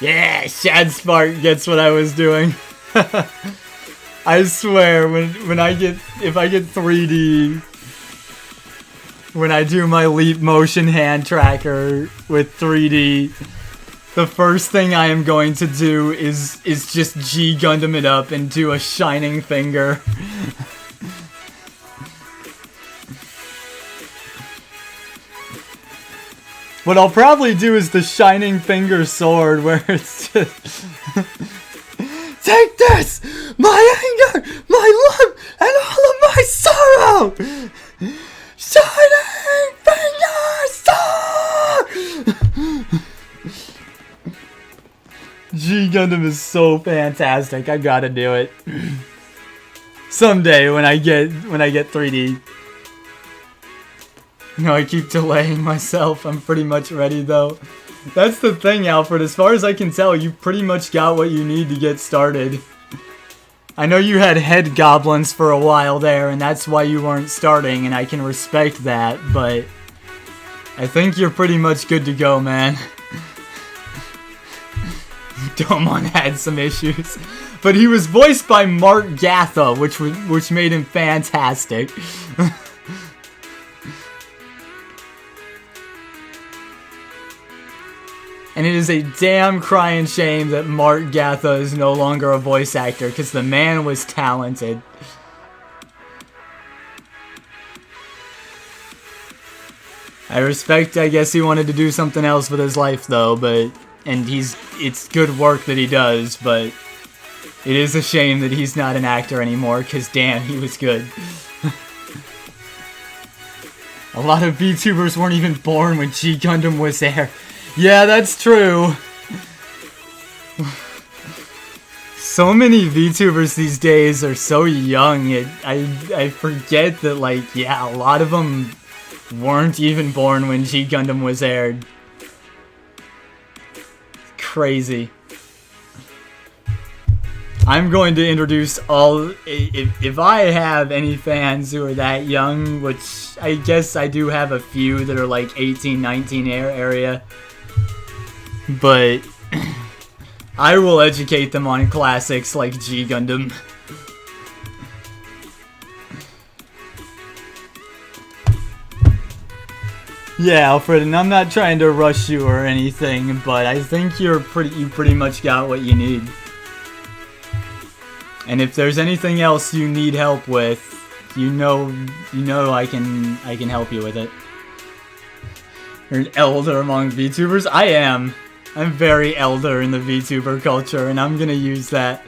Yeah, Shad Spark gets what I was doing. I swear, if I get 3D, when I do my leap motion hand tracker with 3D, the first thing I am going to do is just G Gundam it up and do a shining finger. What I'll probably do is the shining finger sword, where it's just take this, my anger, my love, and all of my sorrow. Shining finger sword. G Gundam is so fantastic. I gotta do it someday when I get 3D. No, I keep delaying myself. I'm pretty much ready though. That's the thing, Alfred. As far as I can tell, you pretty much got what you need to get started. I know you had head goblins for a while there, and that's why you weren't starting, and I can respect that, but I think you're pretty much good to go, man. Domon had some issues, but he was voiced by Mark Gatha, which made him fantastic. And it is a damn crying shame that Mark Gatha is no longer a voice actor, because the man was talented. I respect, I guess he wanted to do something else with his life though, and it's good work that he does, but it is a shame that he's not an actor anymore, because damn, he was good. A lot of VTubers weren't even born when G Gundam was there. Yeah, that's true. So many VTubers these days are so young, I forget that, like, yeah, a lot of them weren't even born when G Gundam was aired. Crazy. I'm going to introduce all, if I have any fans who are that young, which I guess I do have a few that are like 18, 19 area, but I will educate them on classics like G Gundam. Yeah, Alfred, and I'm not trying to rush you or anything, but I think you pretty much got what you need. And if there's anything else you need help with, you know I can help you with it. You're an elder among VTubers? I am. I'm very elder in the VTuber culture, and I'm gonna use that.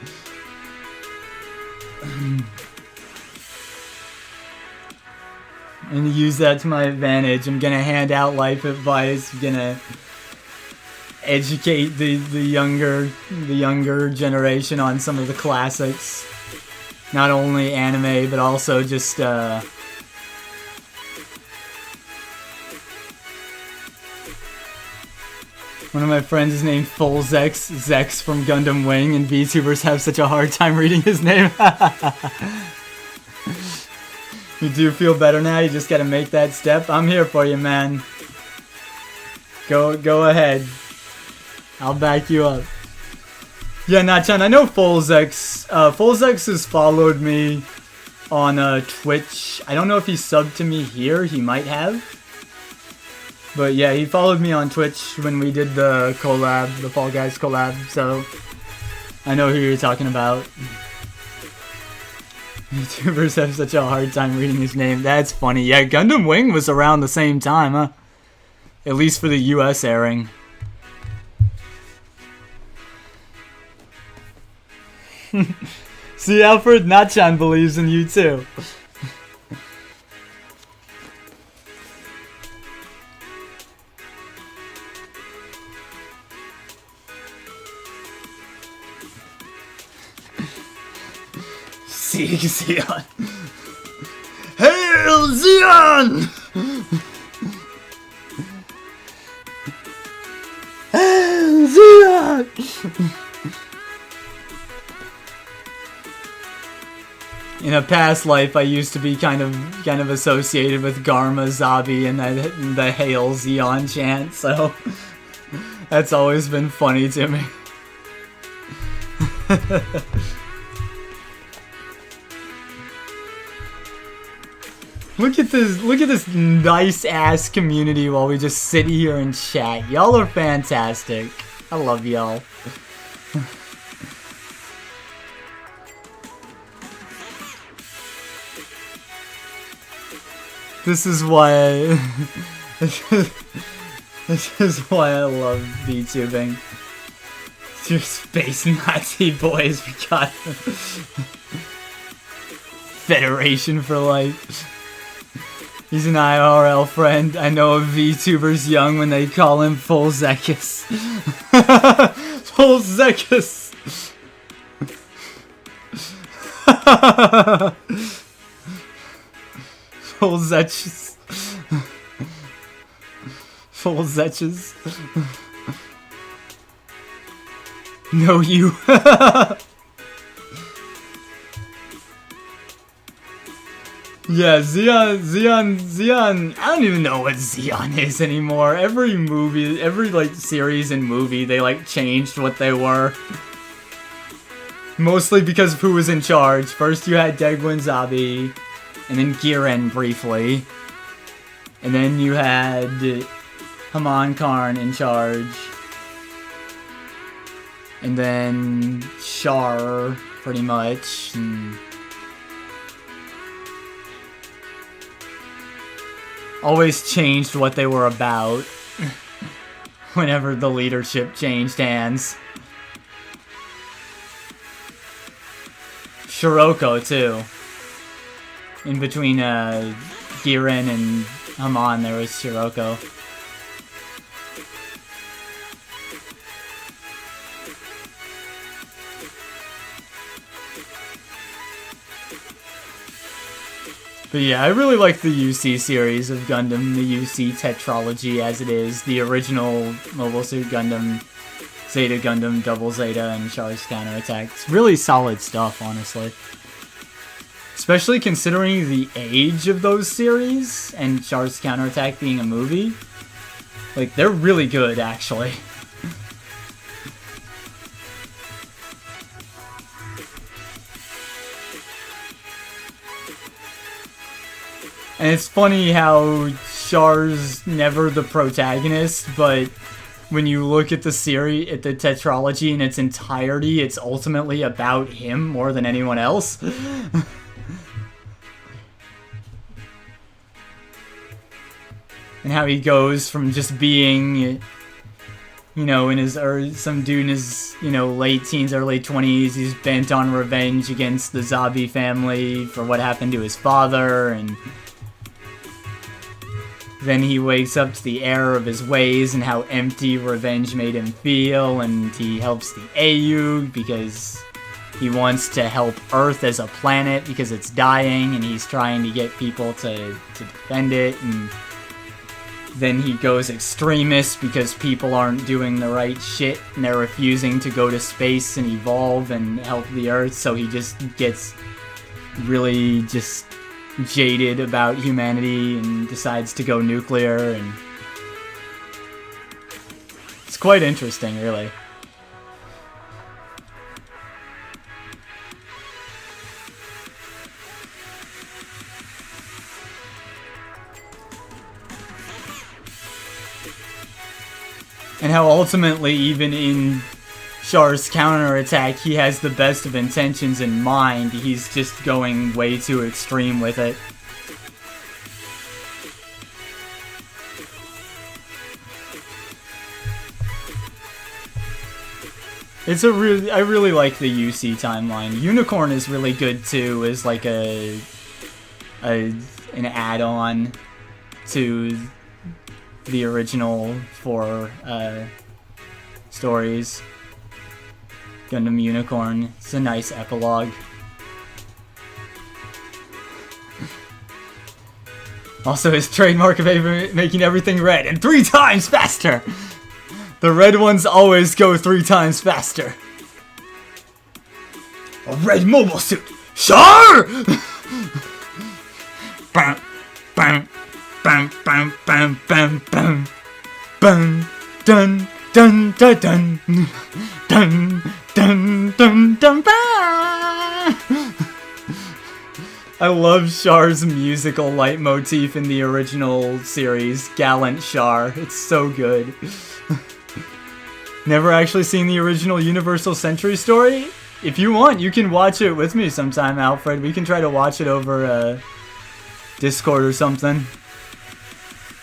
And use that to my advantage. I'm gonna hand out life advice. I'm gonna educate the younger generation on some of the classics. Not only anime, but also just one of my friends is named Full Zex from Gundam Wing, and VTubers have such a hard time reading his name. You do feel better now? You just gotta make that step? I'm here for you, man. Go ahead. I'll back you up. Yeah, Nachan, I know Fulzex. Fulzex has followed me on Twitch. I don't know if he subbed to me here. He might have. But yeah, he followed me on Twitch when we did the collab, the Fall Guys collab. So I know who you're talking about. YouTubers have such a hard time reading his name. That's funny. Yeah, Gundam Wing was around the same time, huh? At least for the US airing. See, Alfred, Nachan believes in you too. See, Zeon. Hail Zeon! Hail Zeon! In a past life, I used to be kind of associated with Garma, Zabi, and the Hail Zeon chant, so that's always been funny to me. Look at this nice ass community while we just sit here and chat. Y'all are fantastic. I love y'all. This is why this is why I love VTubing. It's your space Nazi boys, we got them. Federation for life. He's an IRL friend. I know of VTubers young when they call him Full Zekis. Full Zekis. Full Zetches. Full Zetches. No, you. Yeah, Zeon. I don't even know what Zeon is anymore. Every movie, every like series and movie, they like changed what they were. Mostly because of who was in charge. First you had Degwin Zabi, and then Giren briefly. And then you had Haman Karn in charge. And then Char, pretty much. And always changed what they were about whenever the leadership changed hands. Shiroko, too. In between Giren and Haman, there was Shiroko. But yeah, I really like the UC series of Gundam, the UC tetralogy as it is, the original Mobile Suit Gundam, Zeta Gundam, Double Zeta, and Char's Counterattack. It's really solid stuff, honestly. Especially considering the age of those series, and Char's Counterattack being a movie. Like, they're really good, actually. And it's funny how Char's never the protagonist, but when you look at the series, at the tetralogy in its entirety, it's ultimately about him more than anyone else. And how he goes from just being, you know, in his, some dude in his, you know, late teens, early 20s, he's bent on revenge against the Zabi family for what happened to his father, and then he wakes up to the error of his ways and how empty revenge made him feel, and he helps the AU because he wants to help Earth as a planet because it's dying, and he's trying to get people to defend it, and then he goes extremist because people aren't doing the right shit and they're refusing to go to space and evolve and help the Earth, so he just gets really just jaded about humanity and decides to go nuclear, and it's quite interesting, really. And how ultimately, even in Char's counterattack, he has the best of intentions in mind. He's just going way too extreme with it. It's a really, I really like the UC timeline. Unicorn is really good too, as like an add-on to the original 4 stories. Gundam Unicorn. It's a nice epilogue. Also, his trademark of making everything red and 3 times faster! The red ones always go 3 times faster. A red mobile suit! Char! Bam, bam, bam, bam, bam, bam, bam, bam, dun, dun, dun, dun, dun, dun, dun, dun, bam. I love Char's musical leitmotif in the original series, Gallant Char. It's so good. Never actually seen the original Universal Century story? If you want, you can watch it with me sometime, Alfred. We can try to watch it over Discord or something.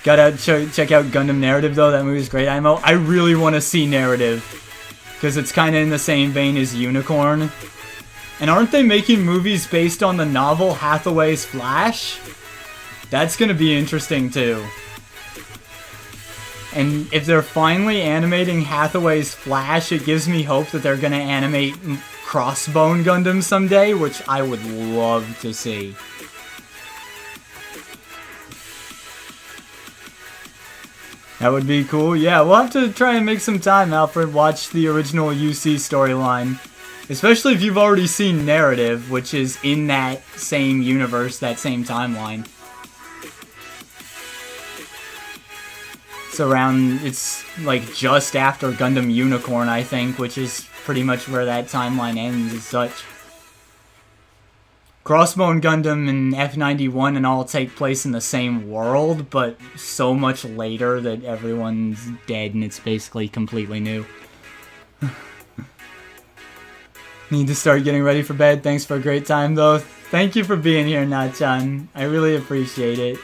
Gotta check out Gundam Narrative, though. That movie's great. I really want to see Narrative, because it's kind of in the same vein as Unicorn. And aren't they making movies based on the novel Hathaway's Flash? That's gonna be interesting, too. And if they're finally animating Hathaway's Flash, it gives me hope that they're gonna animate Crossbone Gundam someday, which I would love to see. That would be cool. Yeah, we'll have to try and make some time, Alfred, watch the original UC storyline. Especially if you've already seen Narrative, which is in that same universe, that same timeline. It's like just after Gundam Unicorn, I think, which is pretty much where that timeline ends as such. Crossbone Gundam and F91 and all take place in the same world, but so much later that everyone's dead and it's basically completely new. Need to start getting ready for bed. Thanks for a great time, though. Thank you for being here, Nachan. I really appreciate it.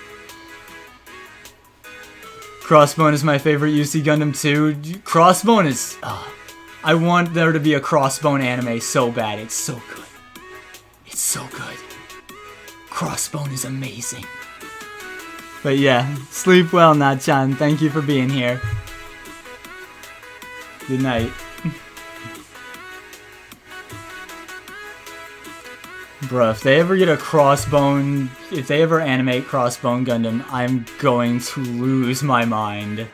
Crossbone is my favorite UC Gundam too. Crossbone is... I want there to be a Crossbone anime so bad. It's so good. It's so good. Crossbone is amazing. But yeah, sleep well, Nachan. Thank you for being here. Good night. Bruh, if they ever get a Crossbone, if they ever animate Crossbone Gundam, I'm going to lose my mind.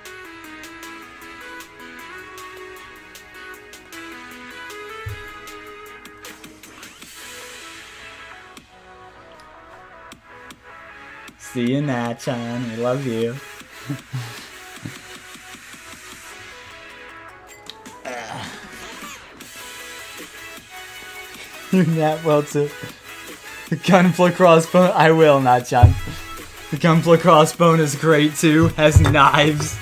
See you, Nachan. We love you. You nap well too. The Gunpla Crossbone, I will, Nachan. The Gunpla Crossbone is great too, has knives.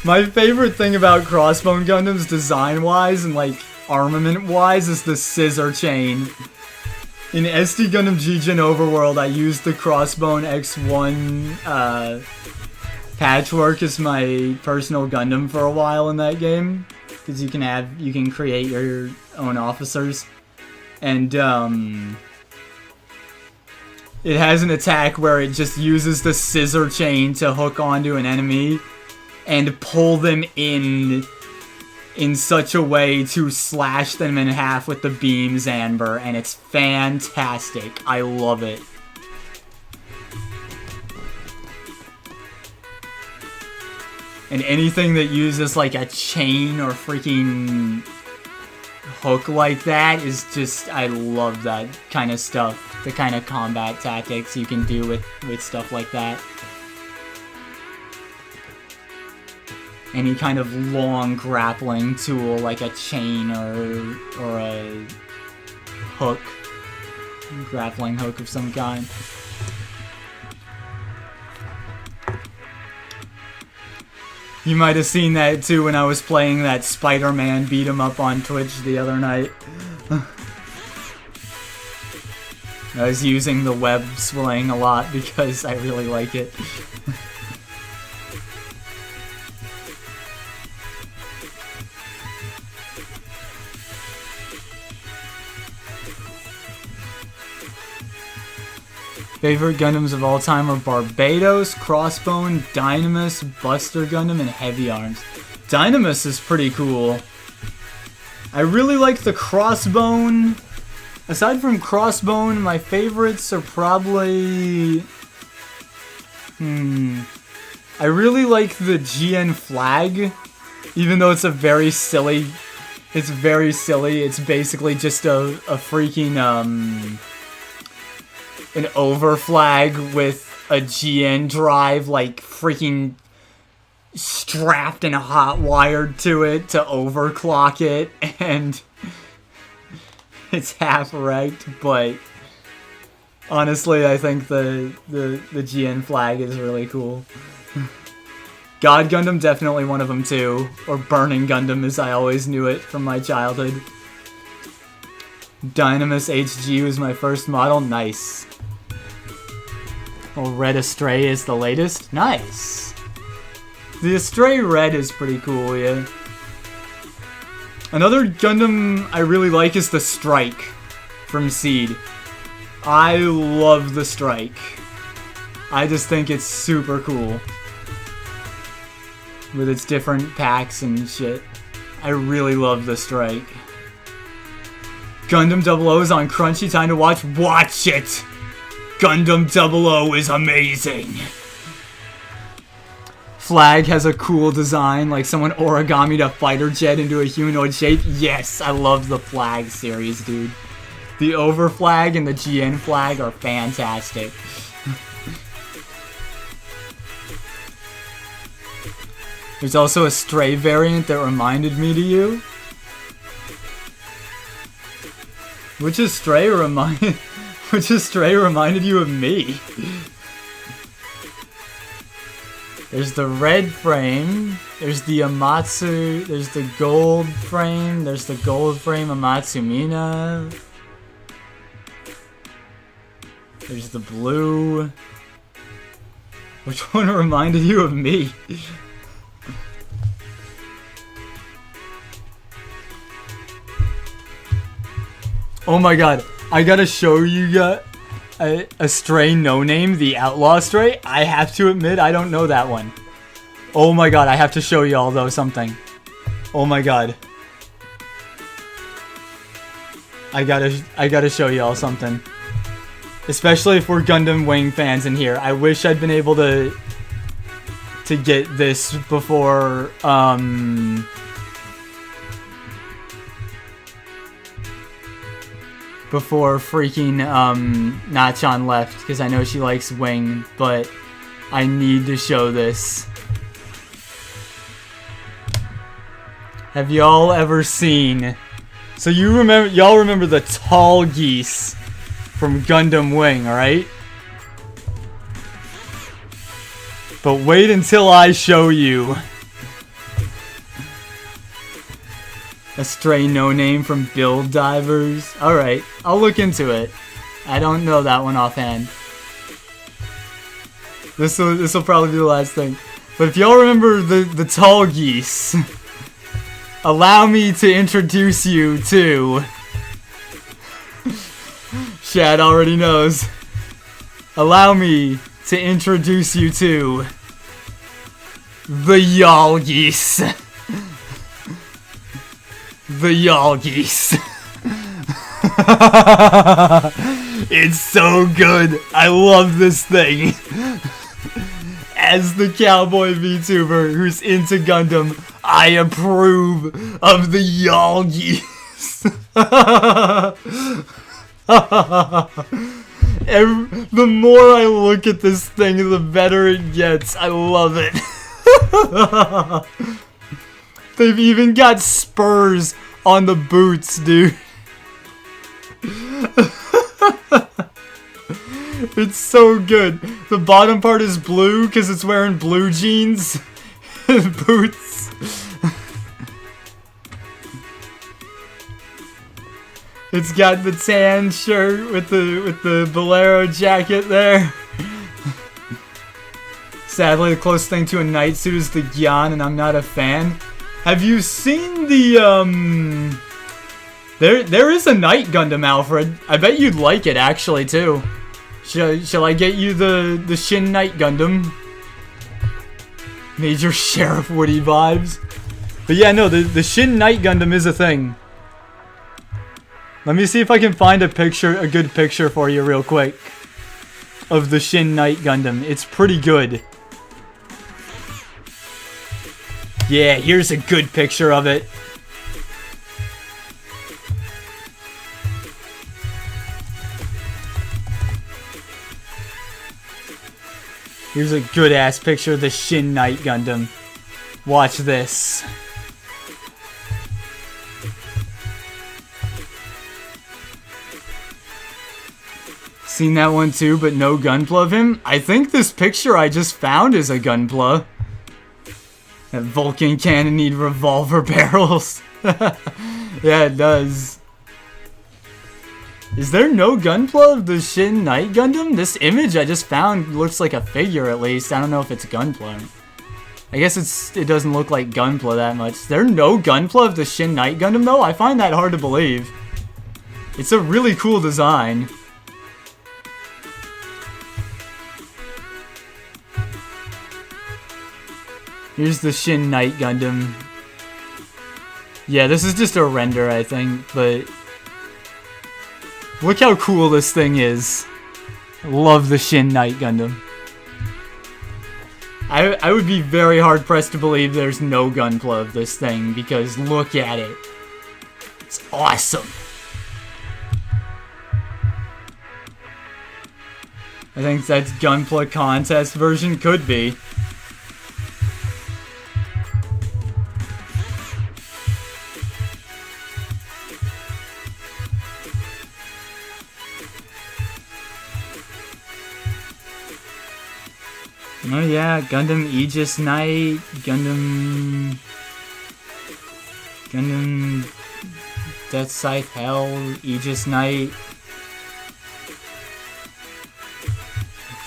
My favorite thing about Crossbone Gundams design-wise and like armament-wise is the scissor chain. In SD Gundam G-Gen Overworld, I used the Crossbone X1 patchwork as my personal Gundam for a while in that game. Because you can create your own officers. And it has an attack where it just uses the scissor chain to hook onto an enemy and pull them in such a way to slash them in half with the beam Zanber, and it's fantastic. I love it. And anything that uses like a chain or freaking hook like that is just, I love that kind of stuff. The kind of combat tactics you can do with stuff like that. Any kind of long grappling tool like a chain or a hook. Grappling hook of some kind. You might have seen that too when I was playing that Spider-Man beat 'em up on Twitch the other night. I was using the web sling a lot because I really like it. Favorite Gundams of all time are Barbados, Crossbone, Dynamis, Buster Gundam, and Heavy Arms. Dynamis is pretty cool. I really like the Crossbone. Aside from Crossbone, my favorites are probably... I really like the GN flag, even though it's a very silly... It's very silly. It's basically just a freaking, an over flag with a GN drive, like, freaking strapped and hot wired to it to overclock it, and it's half wrecked, but honestly, I think the GN flag is really cool. God Gundam, definitely one of them too, or Burning Gundam as I always knew it from my childhood. Dynamis HG was my first model, nice. Well, Red Astray is the latest, nice. The Astray Red is pretty cool, yeah. Another Gundam I really like is the Strike from Seed. I love the Strike. I just think it's super cool. With its different packs and shit. I really love the Strike. Gundam 00 is on Crunchy, time to watch. Watch it! Gundam 00 is amazing! Flag has a cool design, like someone origami'd a fighter jet into a humanoid shape. Yes, I love the Flag series, dude. The Over Flag and the GN Flag are fantastic. There's also a Stray variant that reminded me to you. Which Stray reminded you of me? There's the red frame, there's the Amatsu, there's the gold frame, there's the gold frame Amatsumina. There's the blue. Which one reminded you of me? Oh my god, I gotta show you guys a Stray no-name, the Outlaw Stray. I have to admit, I don't know that one. Oh my god, I have to show y'all though something. Oh my god. I gotta show y'all something. Especially if we're Gundam Wing fans in here. I wish I'd been able to get this before, before freaking Nachan left, because I know she likes Wing, but I need to show this. Have y'all ever seen... So y'all remember the tall geese from Gundam Wing, alright? But wait until I show you a Stray no-name from Build Divers. Alright, I'll look into it. I don't know that one offhand. This will probably be the last thing. But if y'all remember the tall geese, allow me to introduce you to... Shad already knows. Allow me to introduce you to the Y'all Geese. The Y'all Geese. It's so good. I love this thing. As the cowboy VTuber who's into Gundam, I approve of the Y'all Geese. The more I look at this thing, the better it gets. I love it. They've even got spurs on the boots, dude. It's so good. The bottom part is blue because it's wearing blue jeans. Boots. It's got the tan shirt with the bolero jacket there. Sadly, the closest thing to a night suit is the gyan, and I'm not a fan. Have you seen the There is a Night Gundam, Alfred. I bet you'd like it actually too. Shall I get you the Shin Night Gundam? Major Sheriff Woody vibes. But yeah, no, the Shin Night Gundam is a thing. Let me see if I can find a good picture for you real quick of the Shin Night Gundam. It's pretty good. Yeah, here's a good picture of it. Here's a good ass picture of the Shin Night Gundam. Watch this. Seen that one too, but no Gunpla of him? I think this picture I just found is a Gunpla. That Vulcan cannon need revolver barrels. Yeah, it does. Is there no Gunpla of the Shin Night Gundam? This image I just found looks like a figure at least. I don't know if it's Gunpla. I guess it doesn't look like Gunpla that much. Is there no Gunpla of the Shin Night Gundam though? I find that hard to believe. It's a really cool design. Here's the Shin Night Gundam. Yeah, this is just a render, I think, but look how cool this thing is. Love the Shin Night Gundam. I would be very hard pressed to believe there's no Gunpla of this thing, because look at it. It's awesome. I think that's Gunpla contest version, could be. Oh yeah, Gundam Aegis Knight, Gundam Death Scythe Hell, Aegis Knight.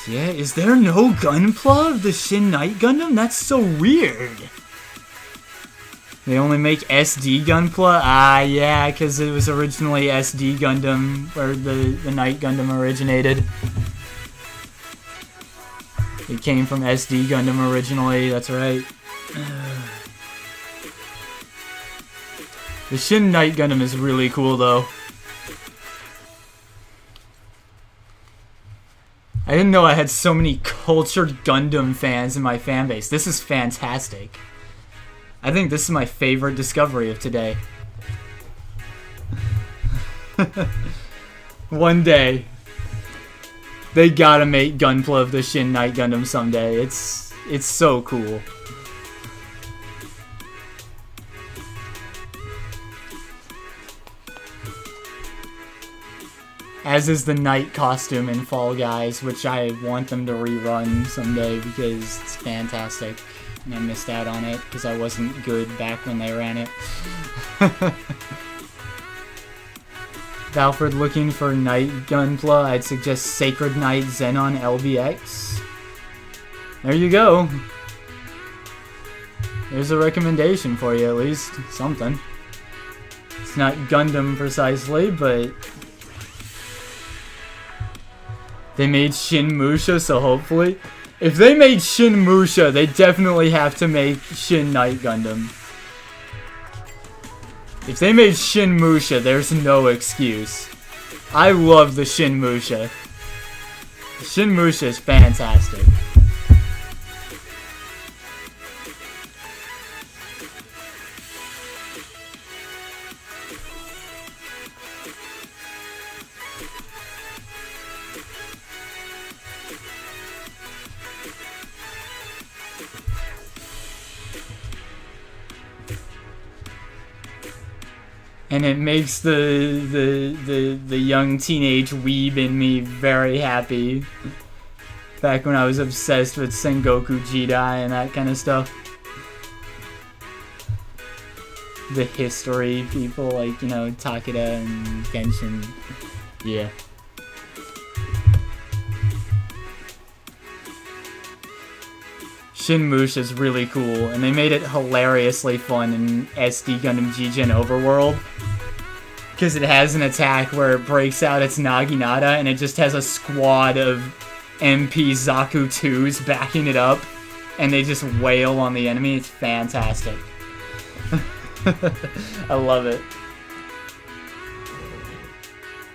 Yeah, is there no Gunpla of the Shin Night Gundam? That's so weird. They only make SD Gunpla? Ah, yeah, because it was originally SD Gundam, where the Night Gundam originated. It came from SD Gundam originally, that's right. The Shin Night Gundam is really cool though. I didn't know I had so many cultured Gundam fans in my fanbase. This is fantastic. I think this is my favorite discovery of today. One day. They gotta make Gunpla of the Shin Night Gundam someday. It's so cool. As is the Night costume in Fall Guys, which I want them to rerun someday because it's fantastic. And I missed out on it because I wasn't good back when they ran it. Alfred looking for Night Gunpla, I'd suggest Sacred Knight Xenon LBX. There you go. There's a recommendation for you, at least. Something. It's not Gundam precisely, but they made Shin Musha, so hopefully. If they made Shin Musha, they definitely have to make Shin Night Gundam. If they made Shin Musha, there's no excuse. I love the Shin Musha. Shin Musha is fantastic. And it makes the young teenage weeb in me very happy. Back when I was obsessed with Sengoku Jidai and that kind of stuff. the history people, like, you know, Takeda and Genshin. Yeah. Shinmush is really cool, and they made it hilariously fun in SD Gundam G-Gen Overworld. Because it has an attack where it breaks out its Naginata, and it just has a squad of MP Zaku 2s backing it up, and they just wail on the enemy. It's fantastic. I love it.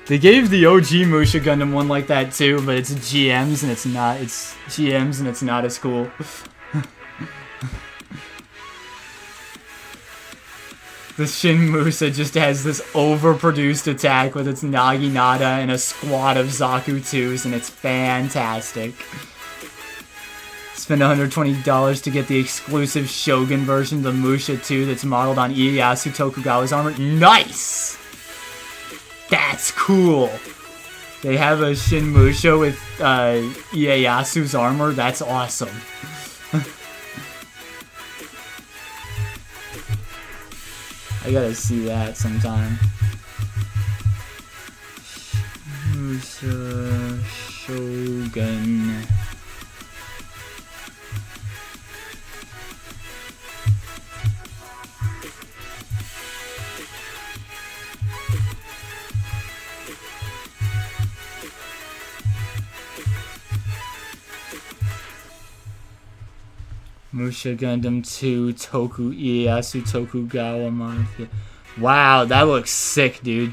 They gave the OG Musha Gundam one like that too, but it's GMs and it's not. It's GMs and it's not as cool. The Shin Musa just has this overproduced attack with its Naginata and a squad of Zaku 2s, and it's fantastic. Spend $120 to get the exclusive Shogun version of the Musha 2 that's modeled on Ieyasu Tokugawa's armor. Nice! That's cool! They have a Shin Musha with Ieyasu's armor. That's awesome. I gotta see that sometime. Musha Shogun. Musha Gundam 2 Toku Ieyasu Tokugawa Mafia. Wow, that looks sick, dude.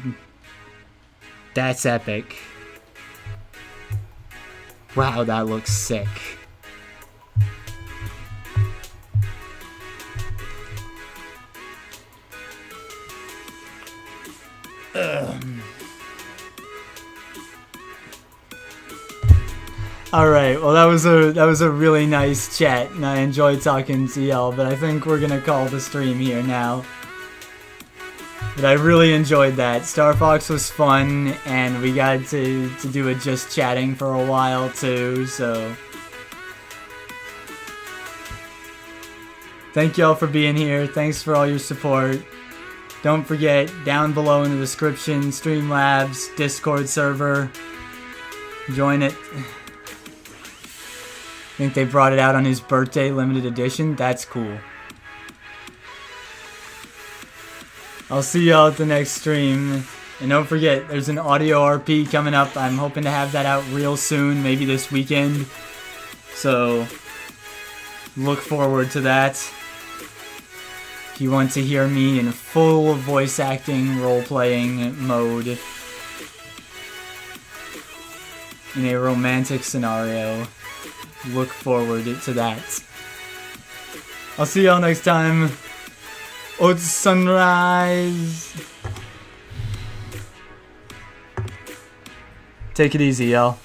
That's epic. Wow, that looks sick. Alright, well that was a really nice chat, and I enjoyed talking to y'all, but I think we're gonna call the stream here now. But I really enjoyed that. Star Fox was fun, and we got to do it just chatting for a while too, so... Thank y'all for being here, thanks for all your support. Don't forget, down below in the description, Streamlabs, Discord server. Join it. I think they brought it out on his birthday, limited edition. That's cool. I'll see y'all at the next stream. And don't forget, there's an audio RP coming up. I'm hoping to have that out real soon, maybe this weekend. So, look forward to that. If you want to hear me in full voice acting, role-playing mode, in a romantic scenario, look forward to that. I'll see y'all next time. Old sunrise. Take it easy, y'all.